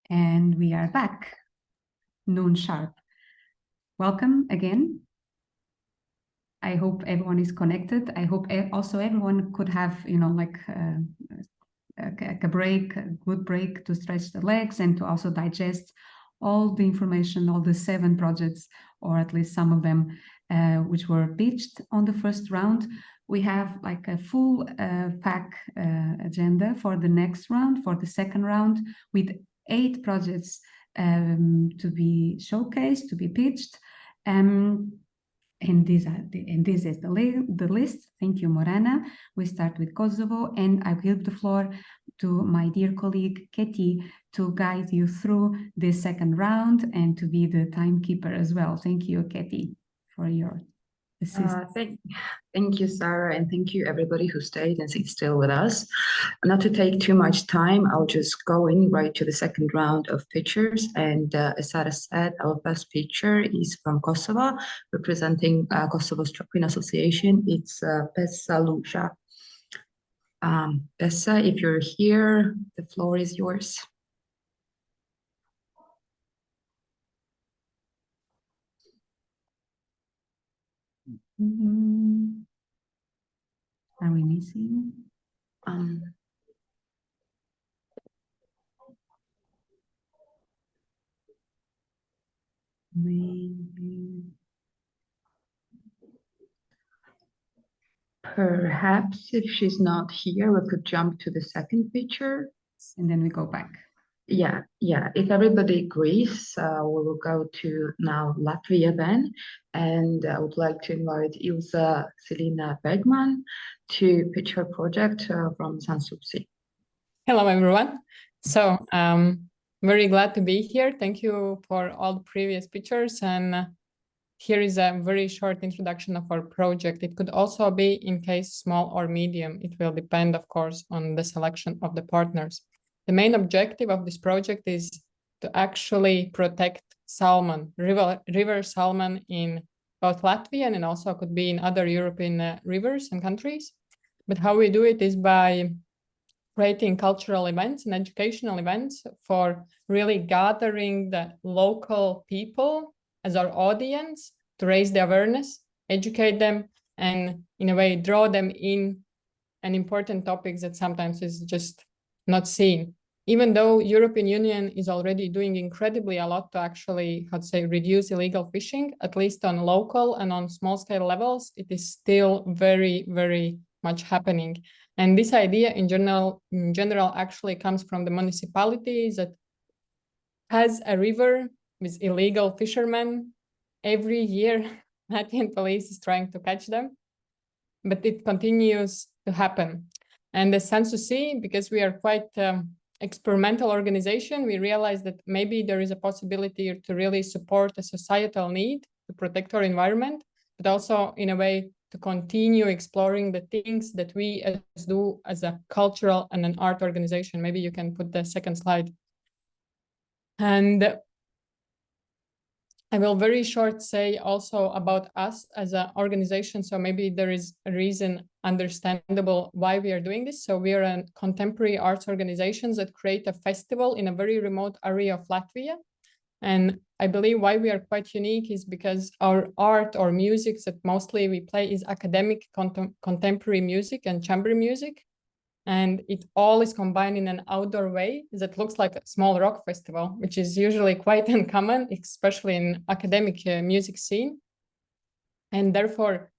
And we are back, noon sharp. Welcome again. I hope everyone is connected. I hope also everyone could have, you know, like a break, a good break to stretch the legs and to also digest all the information, all the 7 projects, or at least some of them, which were pitched on the first round. We have like a full pack agenda for the next round, for the second round, with 8 projects to be showcased, to be pitched. And this is the list. Thank you, Morana. We start with Kosovo, and I give the floor to my dear colleague, Katie, to guide you through this second round and to be the timekeeper as well. Thank you, Katie, for your assistance. Thank you, Sarah, and thank you everybody who stayed and is still with us. Not to take too much time, I'll just go in right to the second round of pictures. And as Sarah said, our first picture is from Kosovo, representing Kosovo's Trucking Association. It's Pesa Luja. Pesa, if you're here, the floor is yours. Are we missing? Maybe. Perhaps if she's not here, we could jump to the second picture. And then we go back. Yeah. If everybody agrees, we will go to now Latvia then. And I would like to invite Ilza Selina Bergman to pitch her project from Sanssouci. Hello, everyone. So very glad to be here. Thank you for all the previous pictures. And here is a very short introduction of our project. It could also be in case small or medium. It will depend, of course, on the selection of the partners. The main objective of this project is to actually protect salmon, river salmon in both Latvia and also could be in other European rivers and countries. But how we do it is by creating cultural events and educational events for really gathering the local people as our audience to raise the awareness, educate them, and in a way draw them in an important topics that sometimes is just not seen. Even though European Union is already doing incredibly a lot to actually, how to say, reduce illegal fishing, at least on local and on small scale levels, it is still very, very much happening. And this idea in general actually comes from the municipalities that has a river with illegal fishermen. Every year, Latvian police is trying to catch them, but it continues to happen. And the Sanssouci, because we are quite experimental organization, we realized that maybe there is a possibility to really support a societal need to protect our environment, but also in a way to continue exploring the things that we do as a cultural and an art organization. Maybe you can put the second slide. And I will very short say also about us as an organization. So maybe there is a reason understandable why we are doing this. So we are a contemporary arts organizations that create a festival in a very remote area of Latvia. And I believe why we are quite unique is because our art or music that mostly we play is academic contemporary music and chamber music. And it all is combined in an outdoor way that looks like a small rock festival, which is usually quite uncommon, especially in academic music scene. And therefore,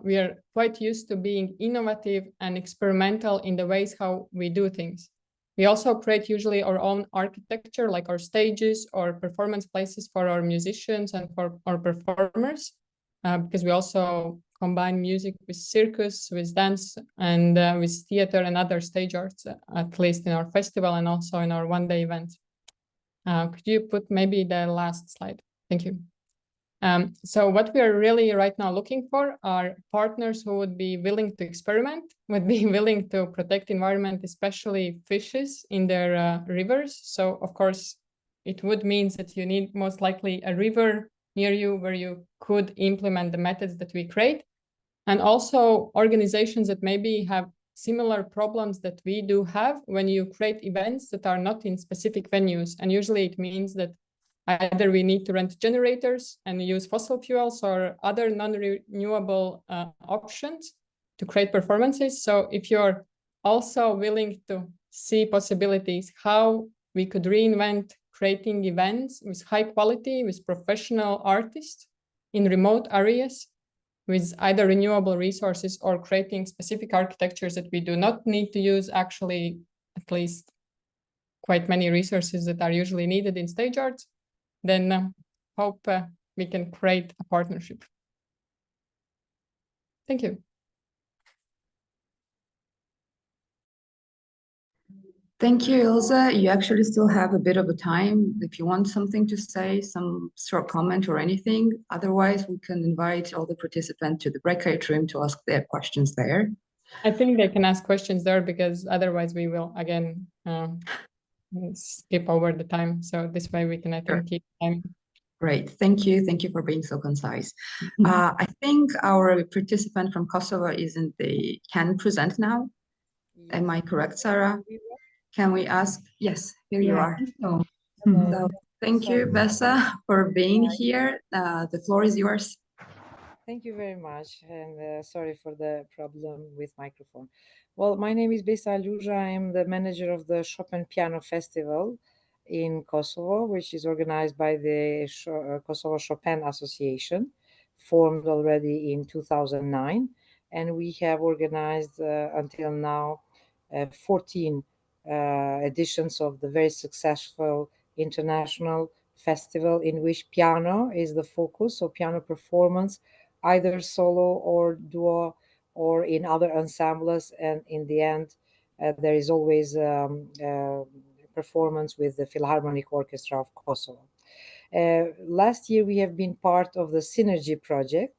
we are quite used to being innovative and experimental in the ways how we do things. We also create usually our own architecture, like our stages or performance places for our musicians and for our performers, because we also combine music with circus, with dance, and with theater and other stage arts, at least in our festival and also in our one-day events. Could you put maybe the last slide? Thank you. So what we are really right now looking for are partners who would be willing to experiment, would be willing to protect environment, especially fishes in their rivers. So of course, it would mean that you need most likely a river near you where you could implement the methods that we create. And also organizations that maybe have similar problems that we do have when you create events that are not in specific venues. And usually it means that either we need to rent generators and use fossil fuels or other non-renewable options to create performances. So if you're also willing to see possibilities how we could reinvent creating events with high quality, with professional artists in remote areas, with either renewable resources or creating specific architectures that we do not need to use actually at least quite many resources that are usually needed in stage arts, then hope we can create a partnership. Thank you. Thank you, Ilse. You actually still have a bit of a time if you want something to say, some short comment or anything. Otherwise, we can invite all the participants to the breakout room to ask their questions there. I think they can ask questions there because otherwise we will again skip over the time. So this way we can, I think, keep time. Great, thank you. Thank you for being so concise. I think our participant from Kosovo can present now. Am I correct, Sarah? Can we ask? Yes, here you are. So, So thank you, Bessa, for being here. The floor is yours. Thank you very much, and sorry for the problem with microphone. Well, my name is Besa Aljuja. I am the manager of the Chopin Piano Festival in Kosovo, which is organized by the Kosovo Chopin Association, formed already in 2009. And we have organized until now 14 editions of the very successful international festival in which piano is the focus, so piano performance, either solo or duo or in other ensembles, and in the end there is always performance with the Philharmonic Orchestra of Kosovo. Last year we have been part of the Synergy project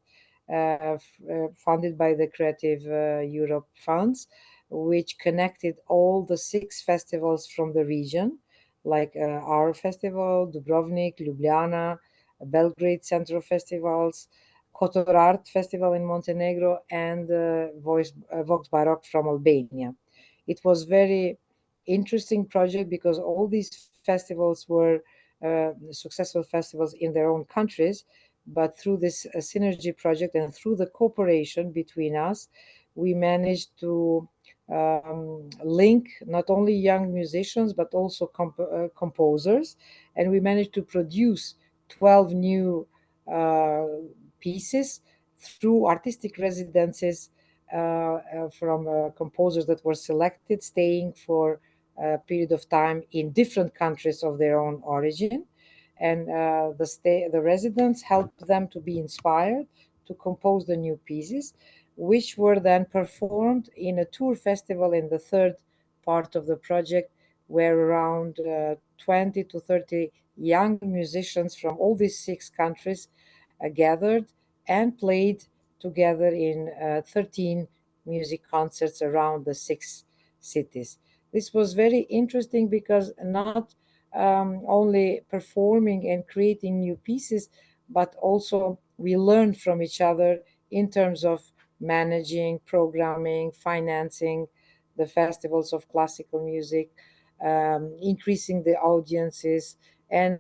funded by the Creative Europe funds, which connected all the 6 festivals from the region, like our festival, Dubrovnik, Ljubljana, Belgrade Central Festivals, Kotor Art Festival in Montenegro, and Vox Baroque from Albania. It was very interesting project because all these festivals were successful festivals in their own countries, but through this synergy project and through the cooperation between us, we managed to link not only young musicians but also composers, and we managed to produce 12 new pieces through artistic residencies from composers that were selected, staying for a period of time in different countries of their own origin. And the residents helped them to be inspired to compose the new pieces, which were then performed in a tour festival in the 3rd part of the project, where around 20 to 30 young musicians from all these 6 countries gathered and played together in 13 music concerts around the 6 cities. This was very interesting because not only performing and creating new pieces, but also we learned from each other in terms of managing, programming, financing the festivals of classical music, increasing the audiences. And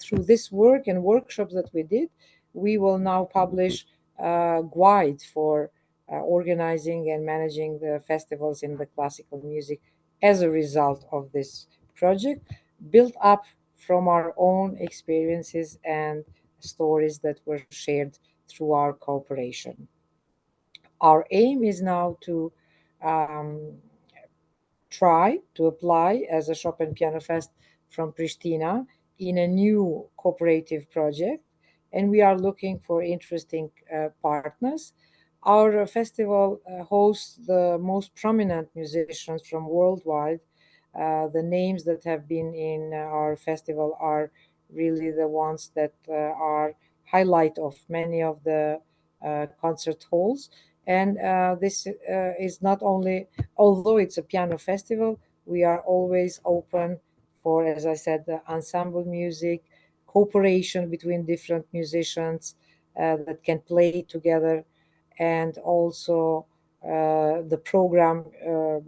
through this work and workshops that we did, we will now publish a guide for organizing and managing the festivals in the classical music as a result of this project, built up from our own experiences and stories that were shared through our cooperation. Our aim is now to try to apply as a Chopin Piano Fest from Pristina in a new cooperative project, and we are looking for interesting partners. Our festival hosts the most prominent musicians from worldwide. The names that have been in our festival are really the ones that are highlight of many of the concert halls. And this is not only, although it's a piano festival, we are always open for, as I said, the ensemble music, cooperation between different musicians that can play together, and also the program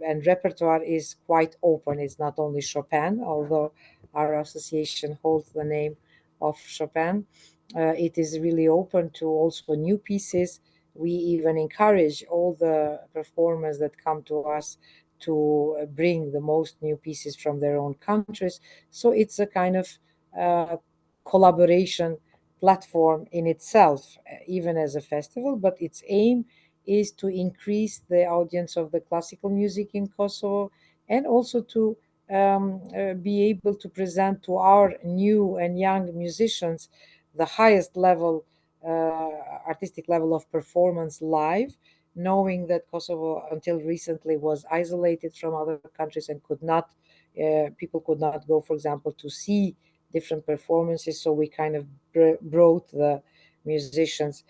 and repertoire is quite open. It's not only Chopin, although our association holds the name of Chopin. It is really open to also new pieces. We even encourage all the performers that come to us to bring the most new pieces from their own countries. So it's a kind of collaboration platform in itself, even as a festival, but its aim is to increase the audience of the classical music in Kosovo, and also to be able to present to our new and young musicians the highest level, artistic level of performance live, knowing that Kosovo until recently was isolated from other countries and could not, people could not go, for example, to see different performances. So we kind of brought the musicians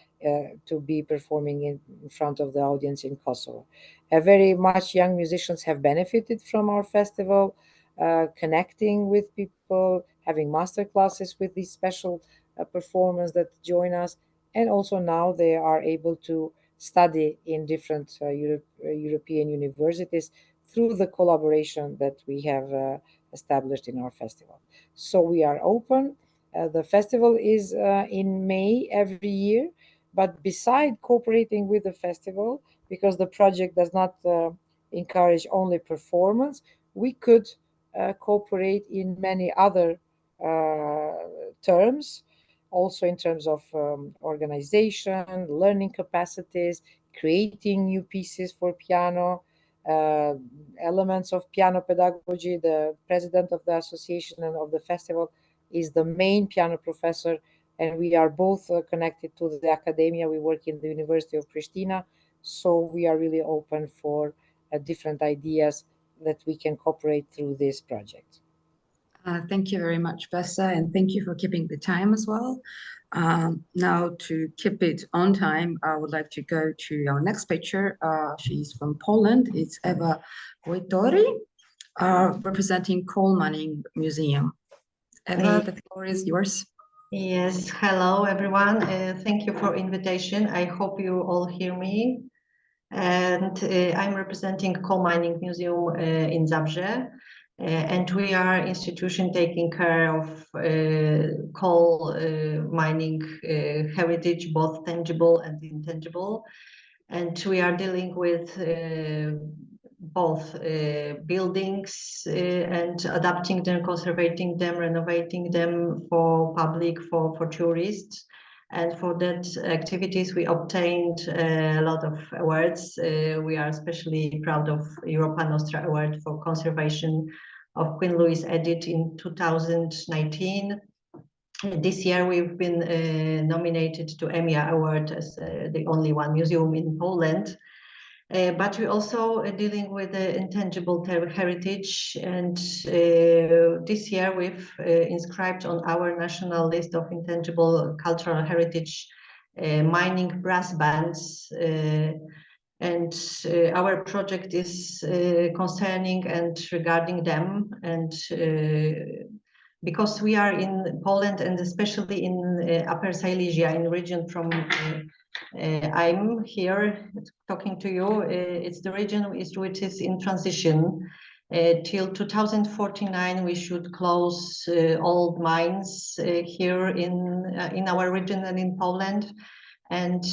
to be performing in front of the audience in Kosovo. Very much young musicians have benefited from our festival, connecting with people, having master classes with these special performers that join us, and also now they are able to study in different European universities through the collaboration that we have established in our festival. So we are open. The festival is in May every year, but beside cooperating with the festival, because the project does not encourage only performance, we could cooperate in many other terms, also in terms of organization, learning capacities, creating new pieces for piano, elements of piano pedagogy. The president of the association and of the festival is the main piano professor, and we are both connected to the academia. We work in the University of Pristina, so we are really open for different ideas that we can cooperate through this project. Thank you very much, Vesa, and thank you for keeping the time as well. Now, to keep it on time, I would like to go to our next picture. She's from Poland. It's Eva Wojtori, representing Coal Mining Museum. Eva, the floor is yours. Yes, hello everyone. Thank you for invitation. I hope you all hear me. And I'm representing Coal Mining Museum in Zabrze. And we are an institution taking care of coal mining heritage, both tangible and intangible. And we are dealing with both buildings and adapting them, conserving them, renovating them for public, for tourists. And for that activities, we obtained a lot of awards. We are especially proud of Europa Nostra Award for conservation of Queen Louis Edith in 2019. This year, we've been nominated to EMIA Award as the only one museum in Poland. But we're also dealing with the intangible heritage, and this year we've inscribed on our national list of intangible cultural heritage mining brass bands, and our project is concerning and regarding them, and because we are in Poland and especially in Upper Silesia, in region from I'm here talking to you. It's the region which is in transition. Till 2049, we should close old mines here in our region and in Poland. And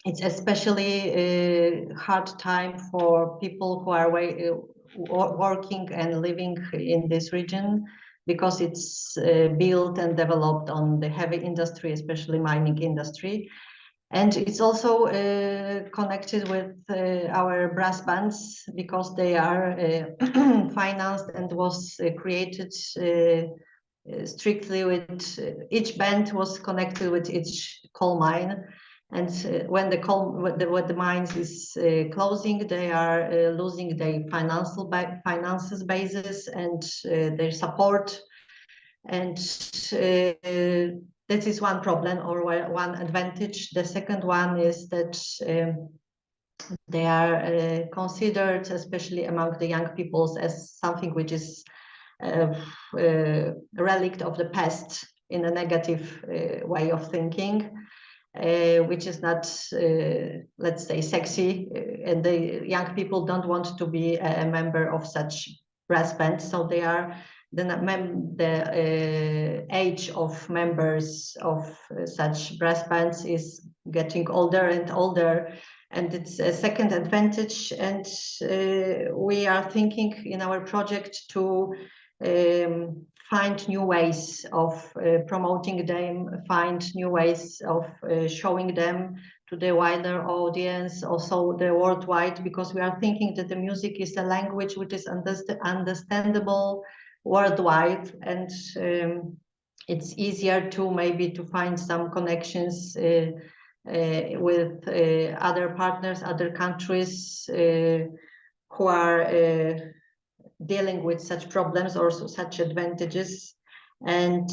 it's especially a hard time for people who are working and living in this region, because it's built and developed on the heavy industry, especially mining industry. And it's also connected with our brass bands, because they are financed and was created strictly with each band was connected with each coal mine. And when the mines is closing, they are losing their finances basis and their support. And that is one problem or one advantage. The second one is that they are considered, especially among the young peoples, as something which is a relic of the past in a negative way of thinking. which is not, let's say, sexy, and the young people don't want to be a member of such brass band. So they are the age of members of such brass bands is getting older and older, and it's a second advantage. And we are thinking in our project to find new ways of promoting them, find new ways of showing them to the wider audience, also the worldwide, because we are thinking that the music is a language which is understandable worldwide, and it's easier to maybe to find some connections with other partners, other countries who are dealing with such problems or such advantages. And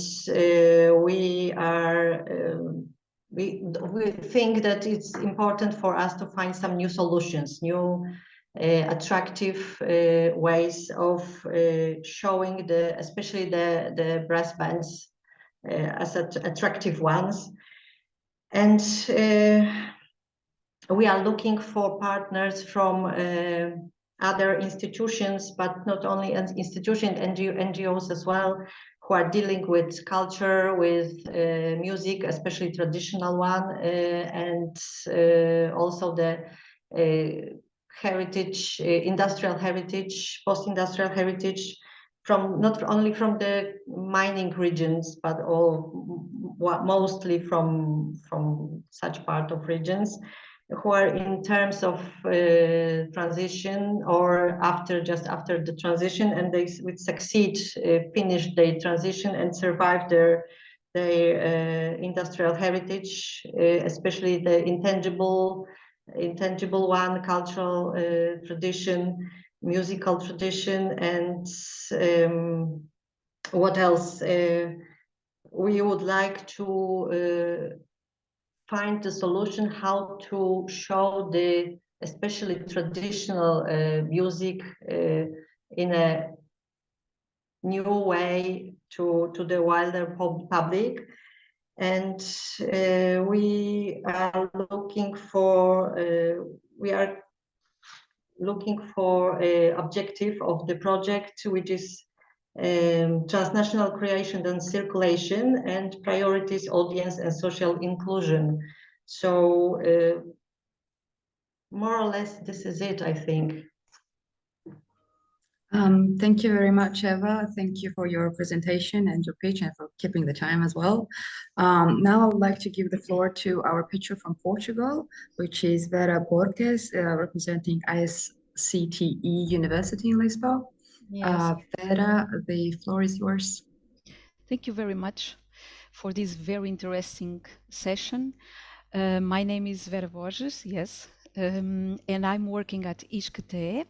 we think that it's important for us to find some new solutions, new attractive ways of showing especially the brass bands as attractive ones. And we are looking for partners from other institutions, but not only institutions, NGOs as well, who are dealing with culture, with music, especially traditional one, and also the heritage, industrial heritage, post-industrial heritage, from not only from the mining regions, but mostly from such part of regions, who are in terms of transition or just after the transition, and they would succeed, finish their transition and survive their industrial heritage, especially the intangible one, cultural tradition, musical tradition. And what else? We would like to find the solution how to show the especially traditional music in a new way to the wider public. And we are looking for objective of the project, which is transnational creation and circulation, and priorities, audience and social inclusion. So more or less this is it, I think. Thank you very much, Eva. Thank you for your presentation and your pitch, and for keeping the time as well. Now I would like to give the floor to our pitcher from Portugal, which is Vera Borges, representing ISCTE University in Lisbon. Yes. Vera, the floor is yours. Thank you very much for this very interesting session. My name is Vera Borges, yes, and I'm working at ISCTE.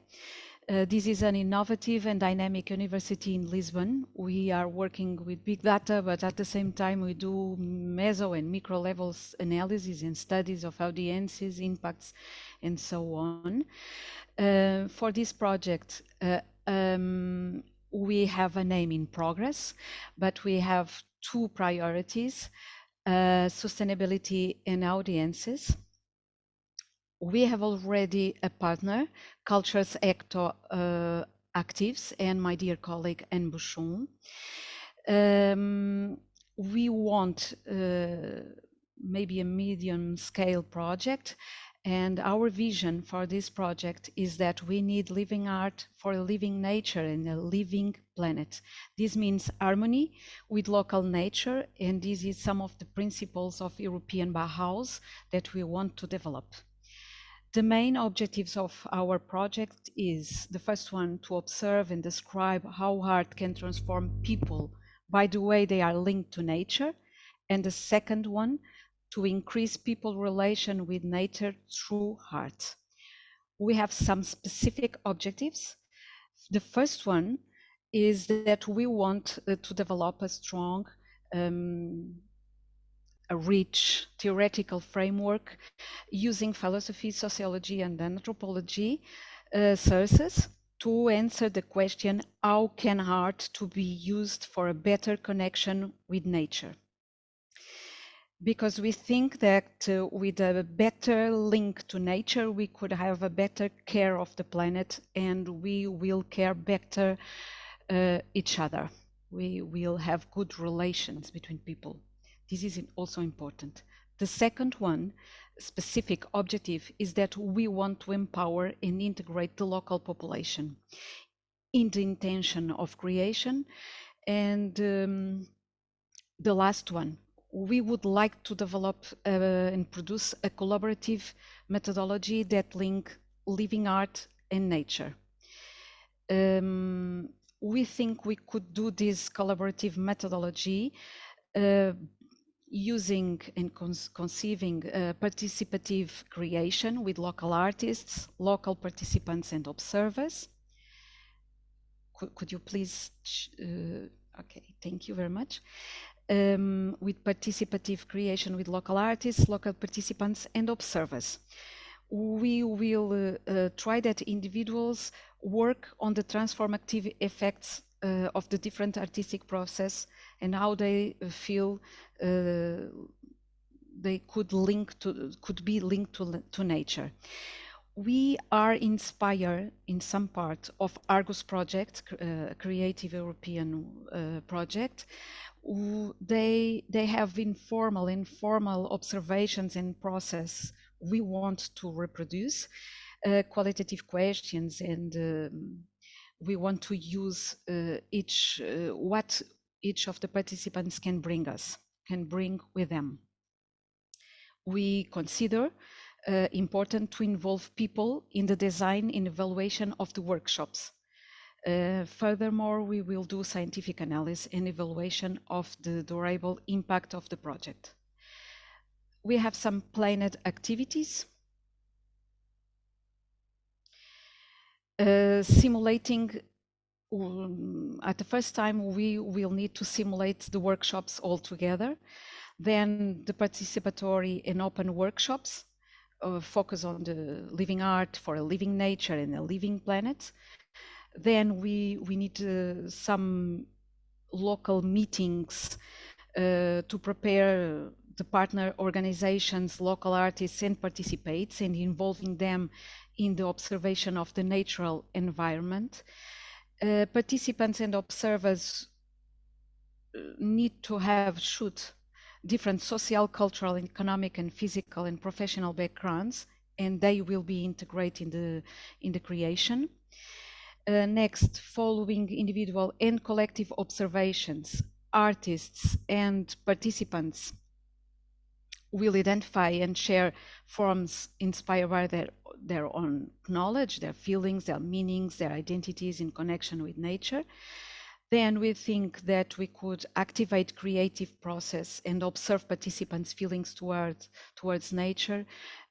This is an innovative and dynamic university in Lisbon. We are working with big data, but at the same time we do meso and micro levels analysis and studies of audiences, impacts, and so on. For this project, we have a name in progress, but we have two priorities, sustainability and audiences. We have already a partner, Cultures Acto Actives, and my dear colleague Anne Bouchon. We want maybe a medium scale project, and our vision for this project is that we need living art for a living nature and a living planet. This means harmony with local nature, and this is some of the principles of European Bauhaus that we want to develop. The main objectives of our project is, the first one, to observe and describe how art can transform people by the way they are linked to nature, and the second one, to increase people's relation with nature through art. We have some specific objectives. The first one is that we want to develop a strong, a rich theoretical framework using philosophy, sociology, and anthropology sources to answer the question, how can art to be used for a better connection with nature? because we think that with a better link to nature, we could have a better care of the planet, and we will care better each other. We will have good relations between people. This is also important. The second one, specific objective, is that we want to empower and integrate the local population in the intention of creation. And the last one, we would like to develop and produce a collaborative methodology that link living art and nature. We think we could do this collaborative methodology using and conceiving participative creation with local artists, local participants and observers. Could you please, okay, thank you very much. With participative creation with local artists, local participants and observers. We will try that individuals work on the transformative effects of the different artistic process and how they feel they could be linked to nature. We are inspired in some part of Argus project, creative European project. They have informal observations and process we want to reproduce, qualitative questions, and we want to use what each of the participants can bring with them. We consider important to involve people in the design and evaluation of the workshops. Furthermore, we will do scientific analysis and evaluation of the durable impact of the project. We have some planned activities. Simulating, at the first time, we will need to simulate the workshops all together. Then the participatory and open workshops focus on the living art for a living nature and a living planet. Then we need some local meetings to prepare the partner organizations, local artists and participants, and involving them in the observation of the natural environment. Participants and observers need to shoot different social, cultural, economic, and physical and professional backgrounds, and they will be integrated in the creation. Next, following individual and collective observations, artists and participants will identify and share forms inspired by their own knowledge, their feelings, their meanings, their identities in connection with nature. Then we think that we could activate creative process and observe participants' feelings towards nature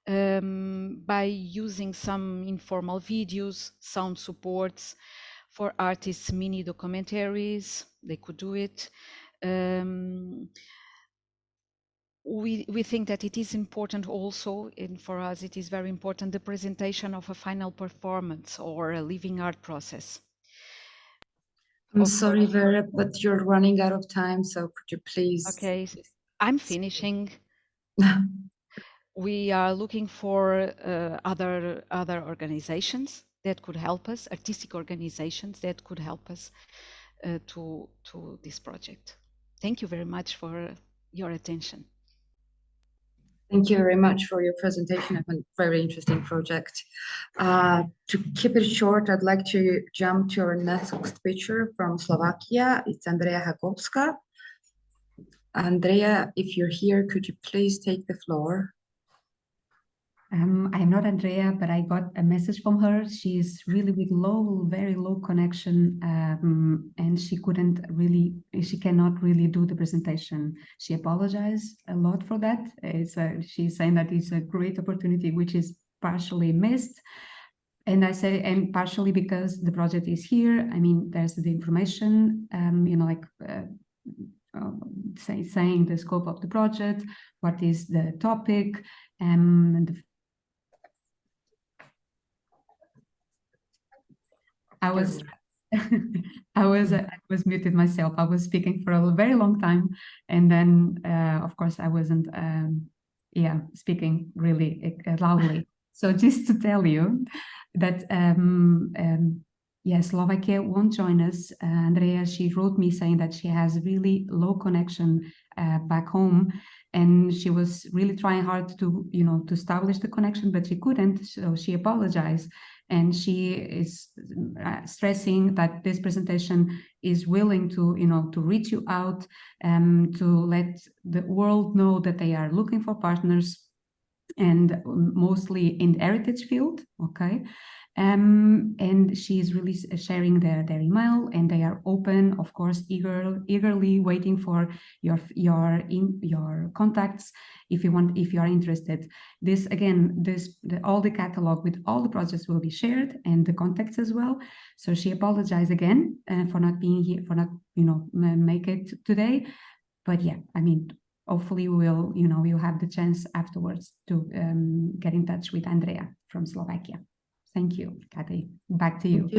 by using some informal videos, sound supports. For artists, mini documentaries, they could do it. We think that it is important also, and for us it is very important, the presentation of a final performance or a living art process. I'm sorry, Vera, but you're running out of time, so could you please... Okay, I'm finishing. We are looking for other organizations that could help us, artistic organizations that could help us to this project. Thank you very much for your attention. Thank you very much for your presentation of a very interesting project. To keep it short, I'd like to jump to our next picture from Slovakia. It's Andrea Hakovska. Andrea, if you're here, could you please take the floor? I'm not Andrea, but I got a message from her. She's really with very low connection, and she cannot really do the presentation. She apologized a lot for that. She's saying that it's a great opportunity, which is partially missed. And I say, and partially because the project is here. I mean, there's the information, saying the scope of the project, what is the topic, and I was muted myself. I was speaking for a very long time, and then of course I wasn't speaking really loudly. So just to tell you that Slovakia won't join us. Andrea, she wrote me saying that she has really low connection back home, and she was really trying hard to to establish the connection, but she couldn't. So she apologized. And she is stressing that this presentation is willing to, to reach you out, to let the world know that they are looking for partners, and mostly in the heritage field, okay? And she is really sharing their email, and they are open, of course, eagerly waiting for your contacts if you are interested. All the catalog with all the projects will be shared, and the contacts as well. So she apologized again for not being here, for not make it today. But yeah, I mean, hopefully we'll have the chance afterwards to get in touch with Andrea from Slovakia. Thank you, Kathy. Back to you.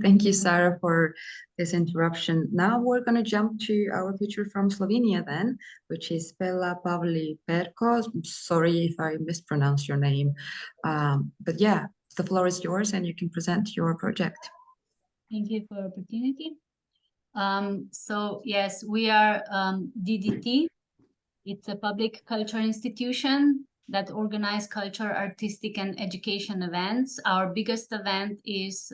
Thank you, Sarah, for this interruption. Now we're going to jump to our picture from Slovenia then, which is Pela Pavli Perko. Sorry if I mispronounced your name. But yeah, the floor is yours and you can present your project. Thank you for the opportunity. So yes, we are DDT. It's a public culture institution that organize culture, artistic, and education events. Our biggest event is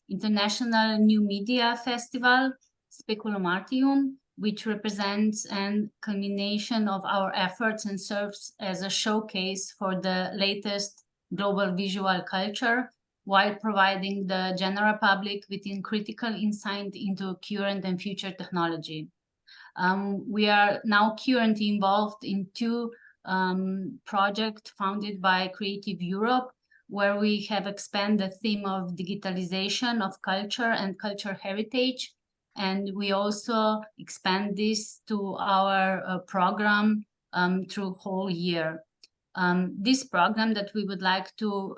International New Media Festival, Speculum Artium, which represents a culmination of our efforts and serves as a showcase for the latest global visual culture, while providing the general public with critical insight into current and future technology. We are now currently involved in two projects founded by Creative Europe, where we have expanded the theme of digitalization of culture and culture heritage. And we also expand this to our program through whole year. This program that we would like to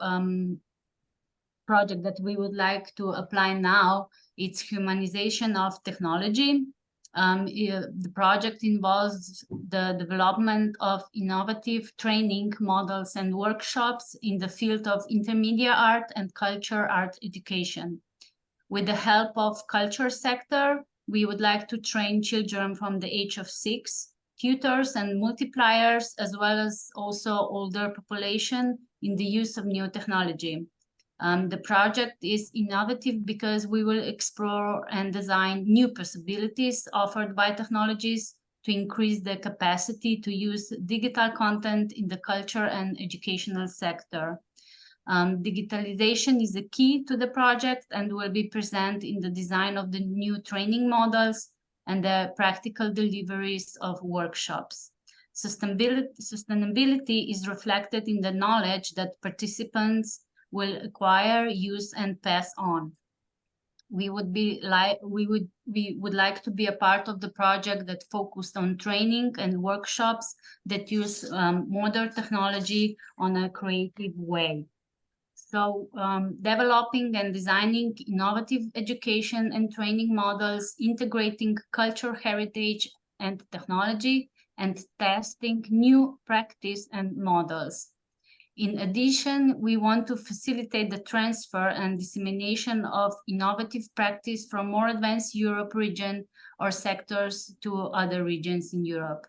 project that we would like to apply now, it's humanization of technology. The project involves the development of innovative training models and workshops in the field of intermedia art and culture art education. With the help of culture sector, we would like to train children from the age of 6, tutors and multipliers, as well as also older population in the use of new technology. The project is innovative because we will explore and design new possibilities offered by technologies to increase the capacity to use digital content in the culture and educational sector. Digitalization is a key to the project and will be present in the design of the new training models and the practical deliveries of workshops. Sustainability is reflected in the knowledge that participants will acquire, use, and pass on. We would like to be a part of the project that focused on training and workshops that use modern technology on a creative way. So developing and designing innovative education and training models, integrating cultural heritage and technology, and testing new practice and models. In addition, we want to facilitate the transfer and dissemination of innovative practice from more advanced Europe region or sectors to other regions in Europe.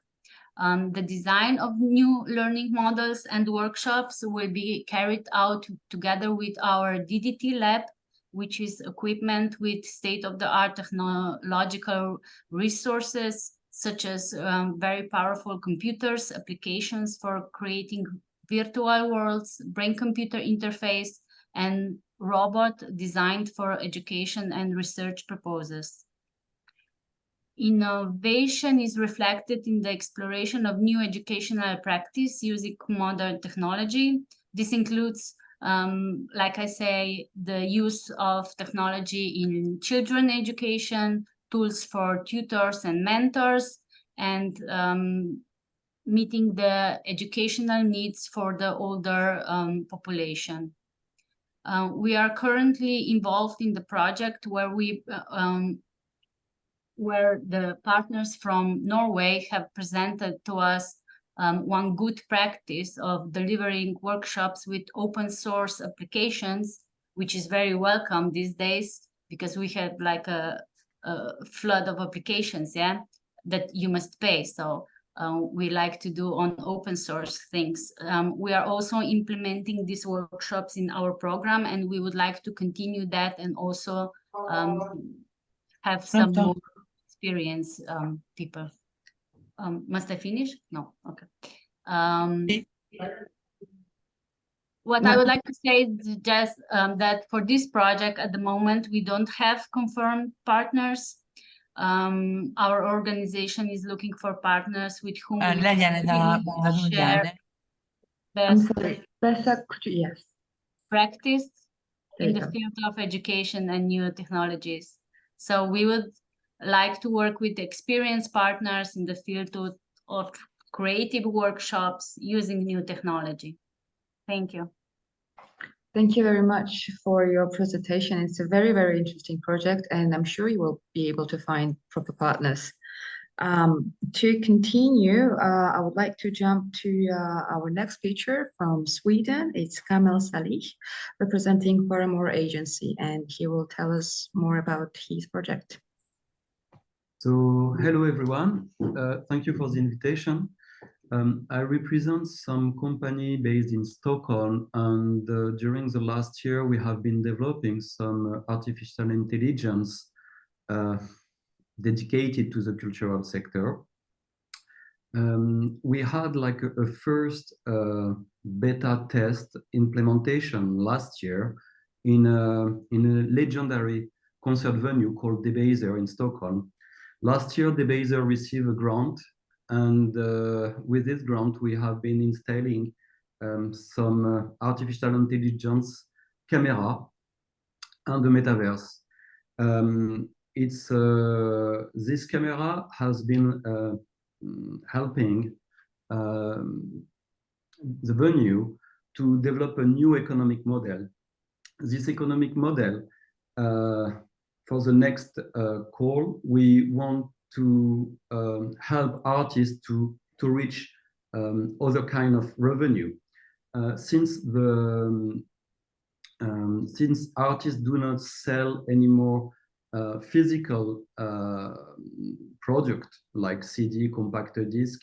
The design of new learning models and workshops will be carried out together with our DDT lab, which is equipment with state-of-the-art technological resources, such as very powerful computers, applications for creating virtual worlds, brain-computer interface, and robot designed for education and research purposes. Innovation is reflected in the exploration of new educational practice using modern technology. This includes, like I say, the use of technology in children education, tools for tutors and mentors, and meeting the educational needs for the older population. We are currently involved in the project where where the partners from Norway have presented to us one good practice of delivering workshops with open source applications, which is very welcome these days because we have like a flood of applications, yeah, that you must pay. So we like to do on open source things. We are also implementing these workshops in our program, and we would like to continue that and also have some more experience people. Must I finish? No, okay. What I would like to say is just that for this project at the moment, we don't have confirmed partners. Our organization is looking for partners with whom we can share best practice in the field of education and new technologies. So we would like to work with experienced partners in the field of creative workshops using new technology. Thank you. Thank you very much for your presentation. It's a very, very interesting project, and I'm sure you will be able to find proper partners. To continue, I would like to jump to our next speaker from Sweden. It's Kamel Salih, representing F.R.E.E.D.A.N.C.E agency, and he will tell us more about his project. So, hello everyone. Thank you for the invitation. I represent some company based in Stockholm, and during the last year we have been developing some artificial intelligence dedicated to the cultural sector. We had like a first beta test implementation last year in a legendary concert venue called Debaser in Stockholm. Last year, Debaser received a grant, and with this grant, we have been installing some artificial intelligence camera and the metaverse. This camera has been helping the venue to develop a new economic model. This economic model, for the next call, we want to help artists to reach other kind of revenue. Since artists do not sell anymore physical product like CD, compact disc,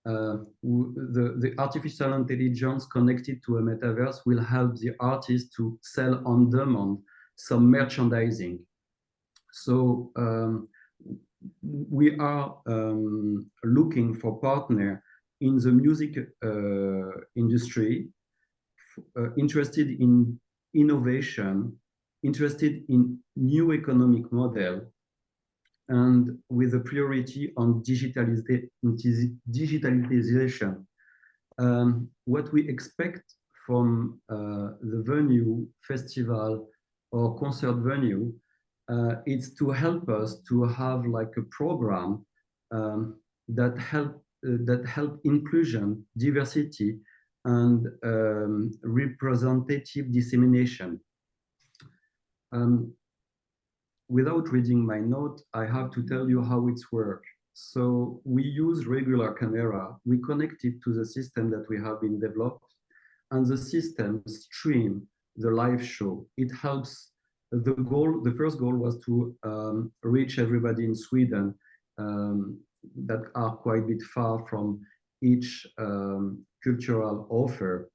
the artificial intelligence connected to a metaverse will help the artist to sell on demand some merchandising. So we are looking for partner in the music industry, interested in innovation, interested in new economic model, and with a priority on digitalization. What we expect from the venue, festival, or concert venue, it's to help us to have like a program that help inclusion, diversity, and representative dissemination. Without reading my note, I have to tell you how it's works. So we use regular camera, we connect it to the system that we have been developed, and the system stream the live show. It helps. The first goal was to reach everybody in Sweden that are quite a bit far from each cultural offer.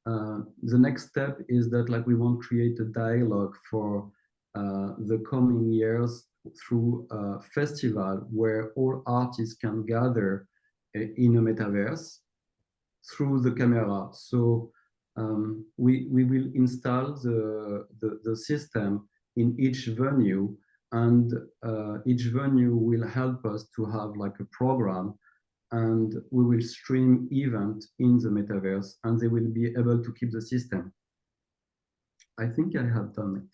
The next step is that like we want to create a dialogue for the coming years through a festival where all artists can gather in a metaverse through the camera. So we will install the system in each venue, and each venue will help us to have like a program, and we will stream event in the metaverse, and they will be able to keep the system. I think I have done it.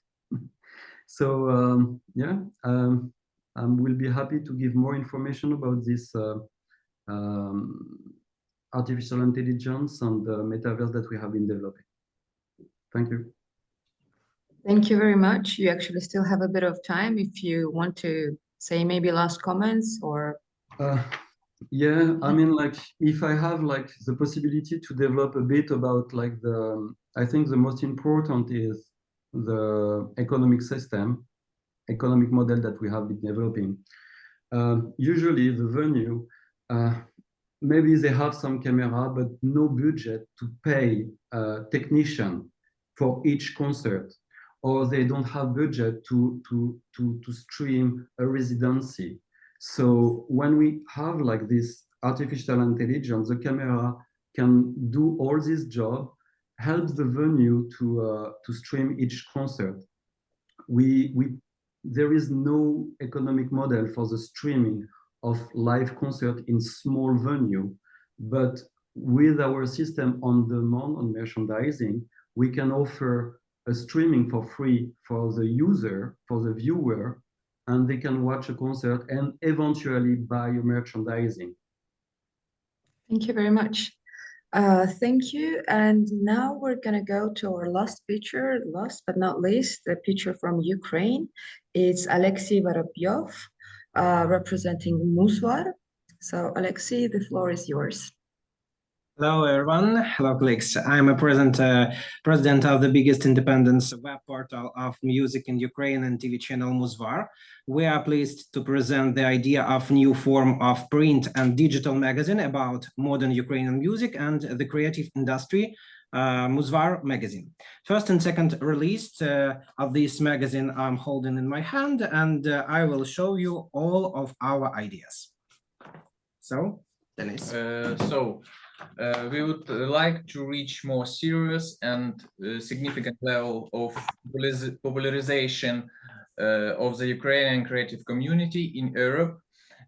So yeah, I will be happy to give more information about this artificial intelligence and the metaverse that we have been developing. Thank you. Thank you very much. You actually still have a bit of time if you want to say maybe last comments or. Yeah, I mean, like, if I have like the possibility to develop a bit about like I think the most important is the economic system, economic model that we have been developing. Usually the venue, maybe they have some camera, but no budget to pay a technician for each concert, or they don't have budget to stream a residency. So when we have like this artificial intelligence, the camera can do all this job, help the venue to stream each concert. There is no economic model for the streaming of live concert in small venue, but with our system on demand, on merchandising, we can offer a streaming for free for the user, for the viewer, and they can watch a concert and eventually buy a merchandising. Thank you very much. Thank you. And now we're going to go to our last picture, last but not least, the picture from Ukraine. It's Alexei Vorobyov, representing Muzvar. So Alexei, the floor is yours. Hello, everyone. Hello, colleagues. I'm a president of the biggest independent web portal of music in Ukraine and TV channel Muzvar. We are pleased to present the idea of new form of print and digital magazine about modern Ukrainian music and the creative industry, Muzvar magazine. First and second release of this magazine I'm holding in my hand, and I will show you all of our ideas. So, Dennis. We would like to reach more serious and significant level of popularization of the Ukrainian creative community in Europe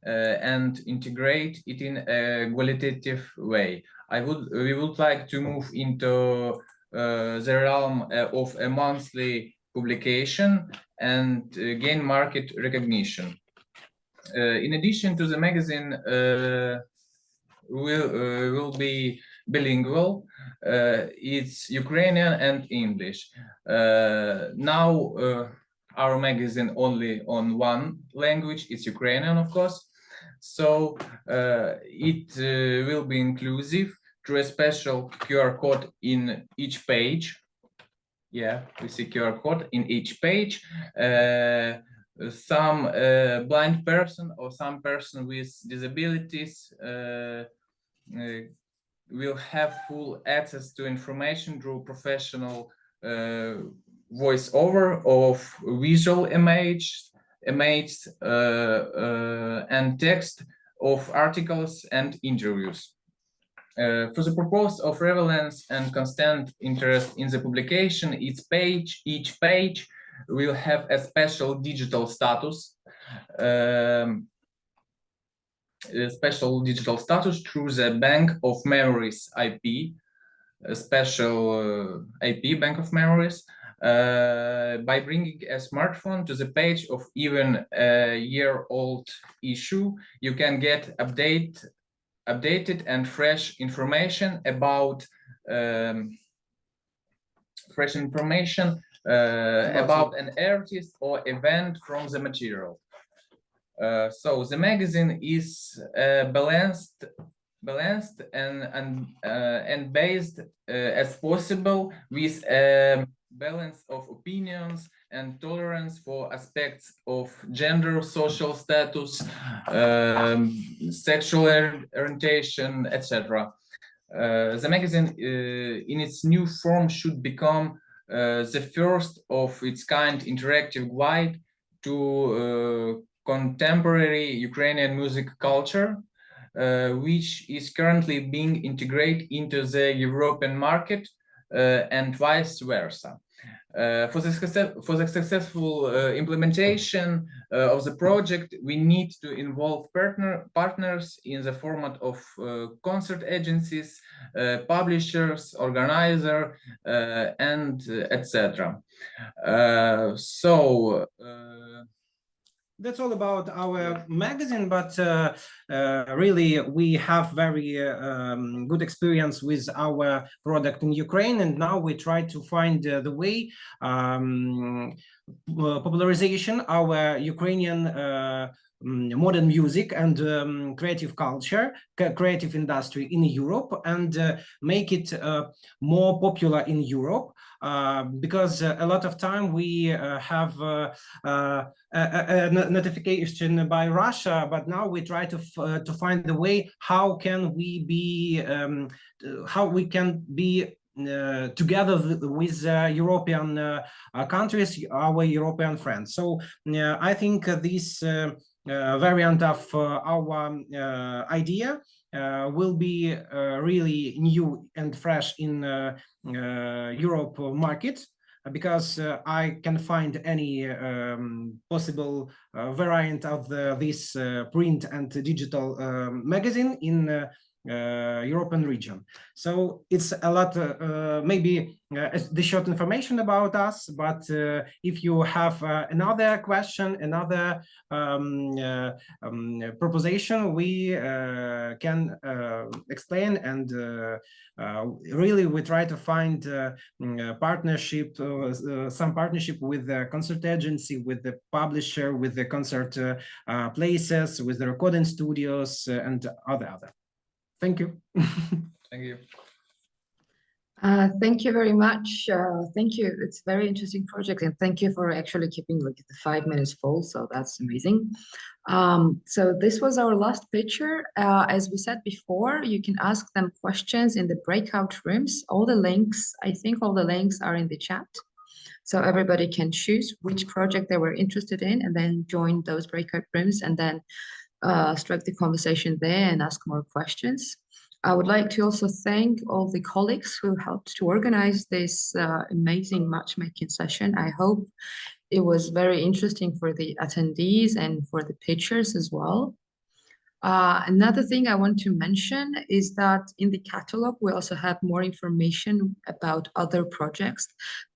and integrate it in a qualitative way. We would like to move into the realm of a monthly publication and gain market recognition. In addition to the magazine, will be bilingual. It's Ukrainian and English. Now our magazine only on one language, it's Ukrainian, of course. So it will be inclusive through a special QR code in each page. Yeah, we see QR code in each page. Some blind person or some person with disabilities will have full access to information through professional voiceover of visual images and text of articles and interviews. For the purpose of relevance and constant interest in the publication, each page will have a special digital status. Through the Bank of Memories IP, a special IP Bank of Memories, by bringing a smartphone to the page of even a year-old issue. You can get updated and fresh information about about an artist or event from the material. So the magazine is balanced and based as possible with a balance of opinions and tolerance for aspects of gender, social status, sexual orientation, etc. The magazine in its new form should become the first of its kind interactive guide to contemporary Ukrainian music culture, which is currently being integrated into the European market and vice versa. For the successful implementation of the project, we need to involve partners in the format of concert agencies, publishers, organizers, and etc. that's all about our magazine, but really we have very good experience with our product in Ukraine, and now we try to find the way popularization our Ukrainian modern music and creative culture, creative industry in Europe, and make it more popular in Europe, because a lot of time we have a notification by Russia, but now we try to find the way how can we be together with European countries, our European friends. So I think this variant of our idea will be really new and fresh in Europe market, because I can find any possible variant of this print and digital magazine in European region. So it's a lot, maybe the short information about us, but if you have another question, another proposition, we can explain, and really we try to find partnership, some partnership with the concert agency, with the publisher, with the concert places, with the recording studios, and other. Thank you. Thank you. Thank you very much. Thank you. It's a very interesting project, and thank you for actually keeping like the 5 minutes full. So that's amazing. So this was our last picture. As we said before, you can ask them questions in the breakout rooms. All the links, I think all the links are in the chat. So everybody can choose which project they were interested in and then join those breakout rooms, and then strike the conversation there and ask more questions. I would like to also thank all the colleagues who helped to organize this amazing matchmaking session. I hope it was very interesting for the attendees and for the pictures as well. Another thing I want to mention is that in the catalog, we also have more information about other projects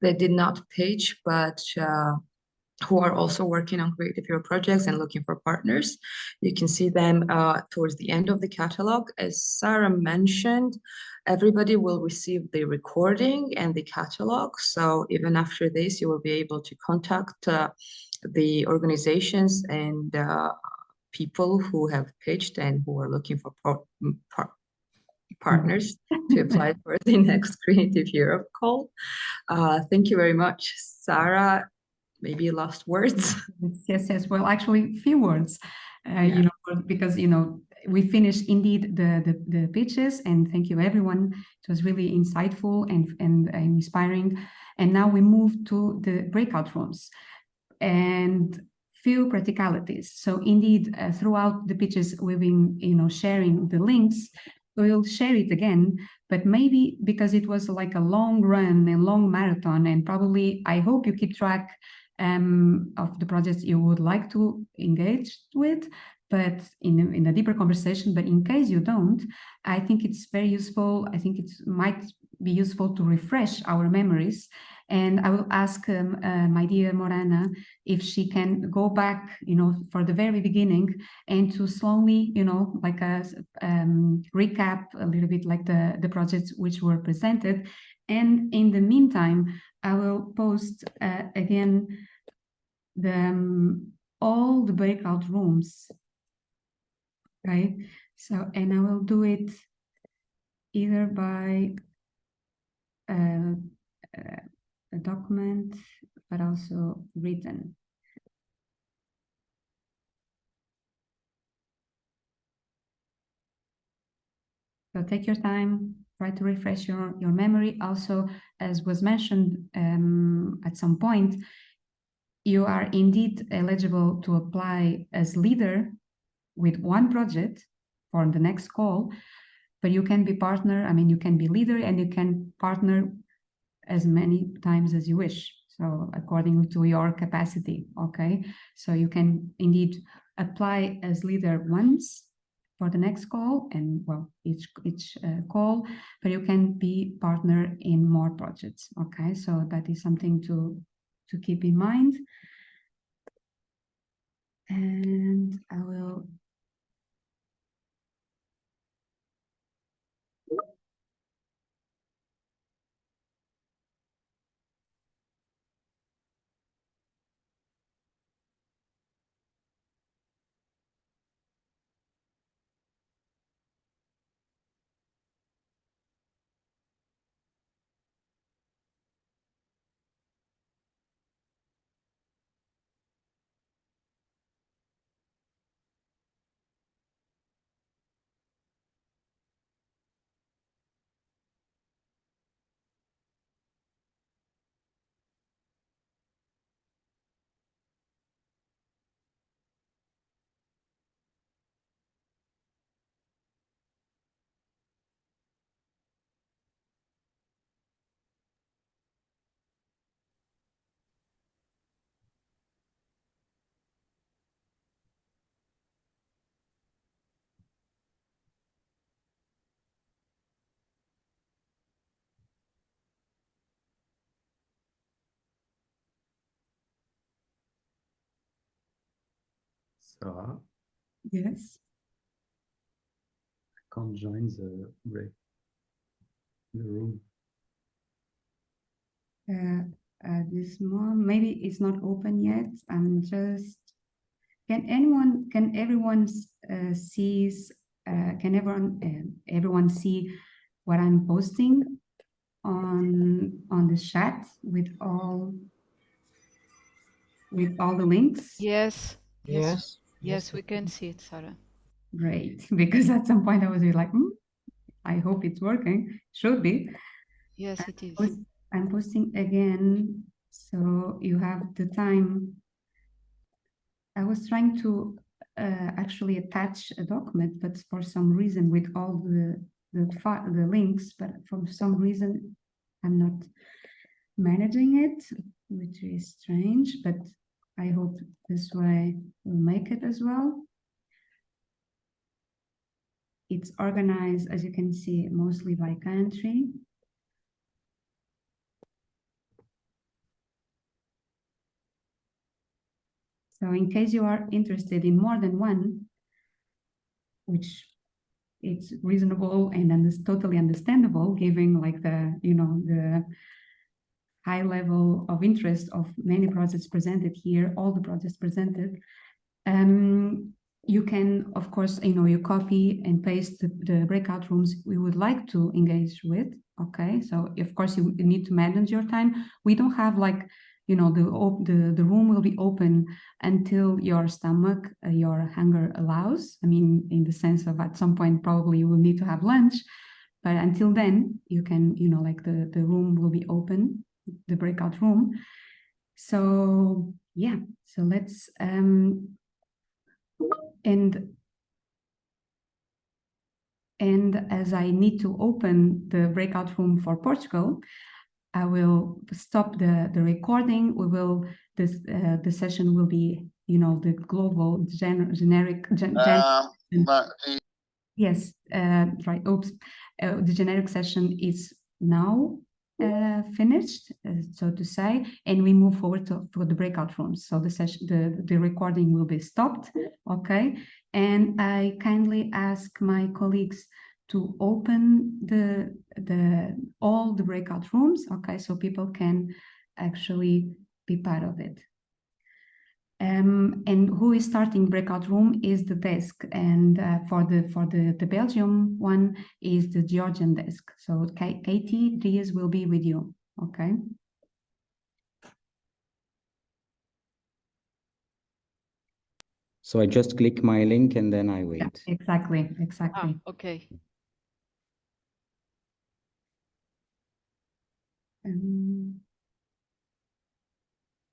that did not pitch, but who are also working on creative hero projects and looking for partners. You can see them towards the end of the catalog. As Sarah mentioned, everybody will receive the recording and the catalog. So even after this, you will be able to contact the organizations and people who have pitched and who are looking for partners to apply for the next Creative Europe call. Thank you very much, Sarah. Maybe last words. Yes. Well, actually, few words. You know, because we finished indeed the pitches, and thank you everyone. It was really insightful and inspiring. And now we move to the breakout rooms and few practicalities. So indeed, throughout the pitches, we've been sharing the links. We'll share it again, but maybe because it was like a long run and long marathon, and probably I hope you keep track of the projects you would like to engage with, but in a deeper conversation. But in case you don't, I think it's very useful. I think it might be useful to refresh our memories. And I will ask my dear Morana if she can go back, for the very beginning, and to slowly, like a recap a little bit like the projects which were presented. And in the meantime, I will post again all the breakout rooms. Okay, so, and I will do it either by a document, but also written. So take your time, try to refresh your memory. Also, as was mentioned at some point, you are indeed eligible to apply as leader with one project for the next call, but you can be partner. I mean, you can be leader and you can partner as many times as you wish. So according to your capacity, okay? So you can indeed apply as leader once for the next call, and well, each call, but you can be partner in more projects, okay? So that is something to keep in mind. And I will. Sarah, Yes. I can't join the room. This one, maybe it's not open yet. I'm just. Can everyone sees? Can everyone see what I'm posting on the chat with all the links? Yes. Yes. Yes, we can see it, Sarah. Great, because at some point I was like, I hope it's working. Should be. Yes, it is. I'm posting again, so you have the time. I was trying to actually attach a document, but for some reason with all the links, but for some reason I'm not managing it, which is strange, but I hope this way we'll make it as well. It's organized, as you can see, mostly by country. So in case you are interested in more than one, which it's reasonable and totally understandable, given like the high level of interest of many projects presented here, all the projects presented, you can, of course, you copy and paste the breakout rooms we would like to engage with. Okay, so of course you need to manage your time. We don't have like, the room will be open until your stomach, your hunger allows. I mean, in the sense of at some point probably you will need to have lunch, but until then you can, like the room will be open, the breakout room. So yeah, so let's and as I need to open the breakout room for Portugal, I will stop the recording. The session will be, the global generic. Yes, right. Oops. The generic session is now finished, so to say, and we move forward for the breakout rooms. So the session, the recording will be stopped. Okay, and I kindly ask my colleagues to open all the breakout rooms. Okay, so people can actually be part of it. And who is starting breakout room is the desk, and for the Belgium one is the Georgian desk. So Katie Diaz will be with you. Okay. So I just click my link and then I wait. Yeah, exactly. Okay.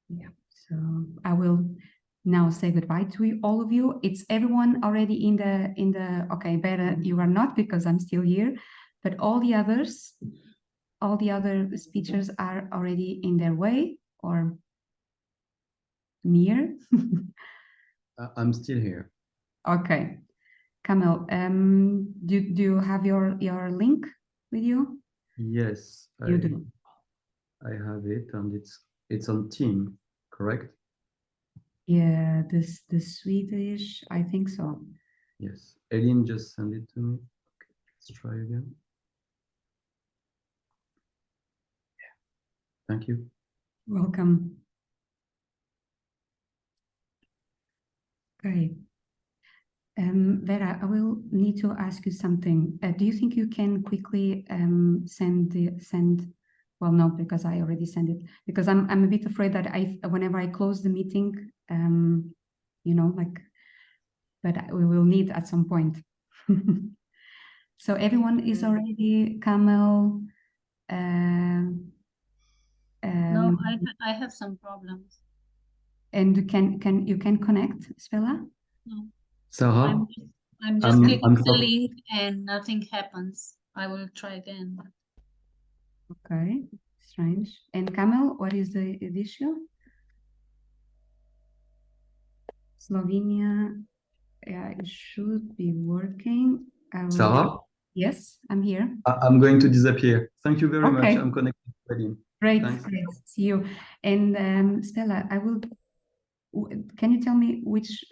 Yeah. So I will now say goodbye to all of you. It's everyone already in the okay, better you are not because I'm still here, but all the other speakers are already in their way or near. I'm still here. Okay. Kamil, do you have your link with you? Yes, you do. I have it, and it's on Team, correct? Yeah, the Swedish, I think so. Yes, Eileen just sent it to me. Okay, let's try again. Thank you. Welcome. Okay. Vera, I will need to ask you something. Do you think you can quickly send? Well, no, because I already sent it. Because I'm a bit afraid that whenever I close the meeting, you know, like, but we will need at some point. So everyone is already Kamel. No, I have some problems. And you can connect, Svela? No. Sarah? I'm just clicking the link and nothing happens. I will try again. Okay, strange. And Kamel, what is the issue? Slovenia, yeah, it should be working. Sarah? Yes, I'm here. I'm going to disappear. Thank you very much. Okay. I'm connected already. Great, Thanks. great. See you. And Stella, can you tell me which,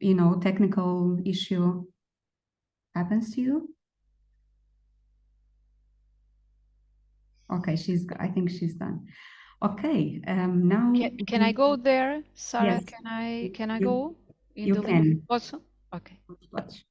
you know, technical issue happens to you? Okay, I think she's done. Okay, now can I go there, Sarah? Yes. Can I go in you the can link also? Okay. Watch.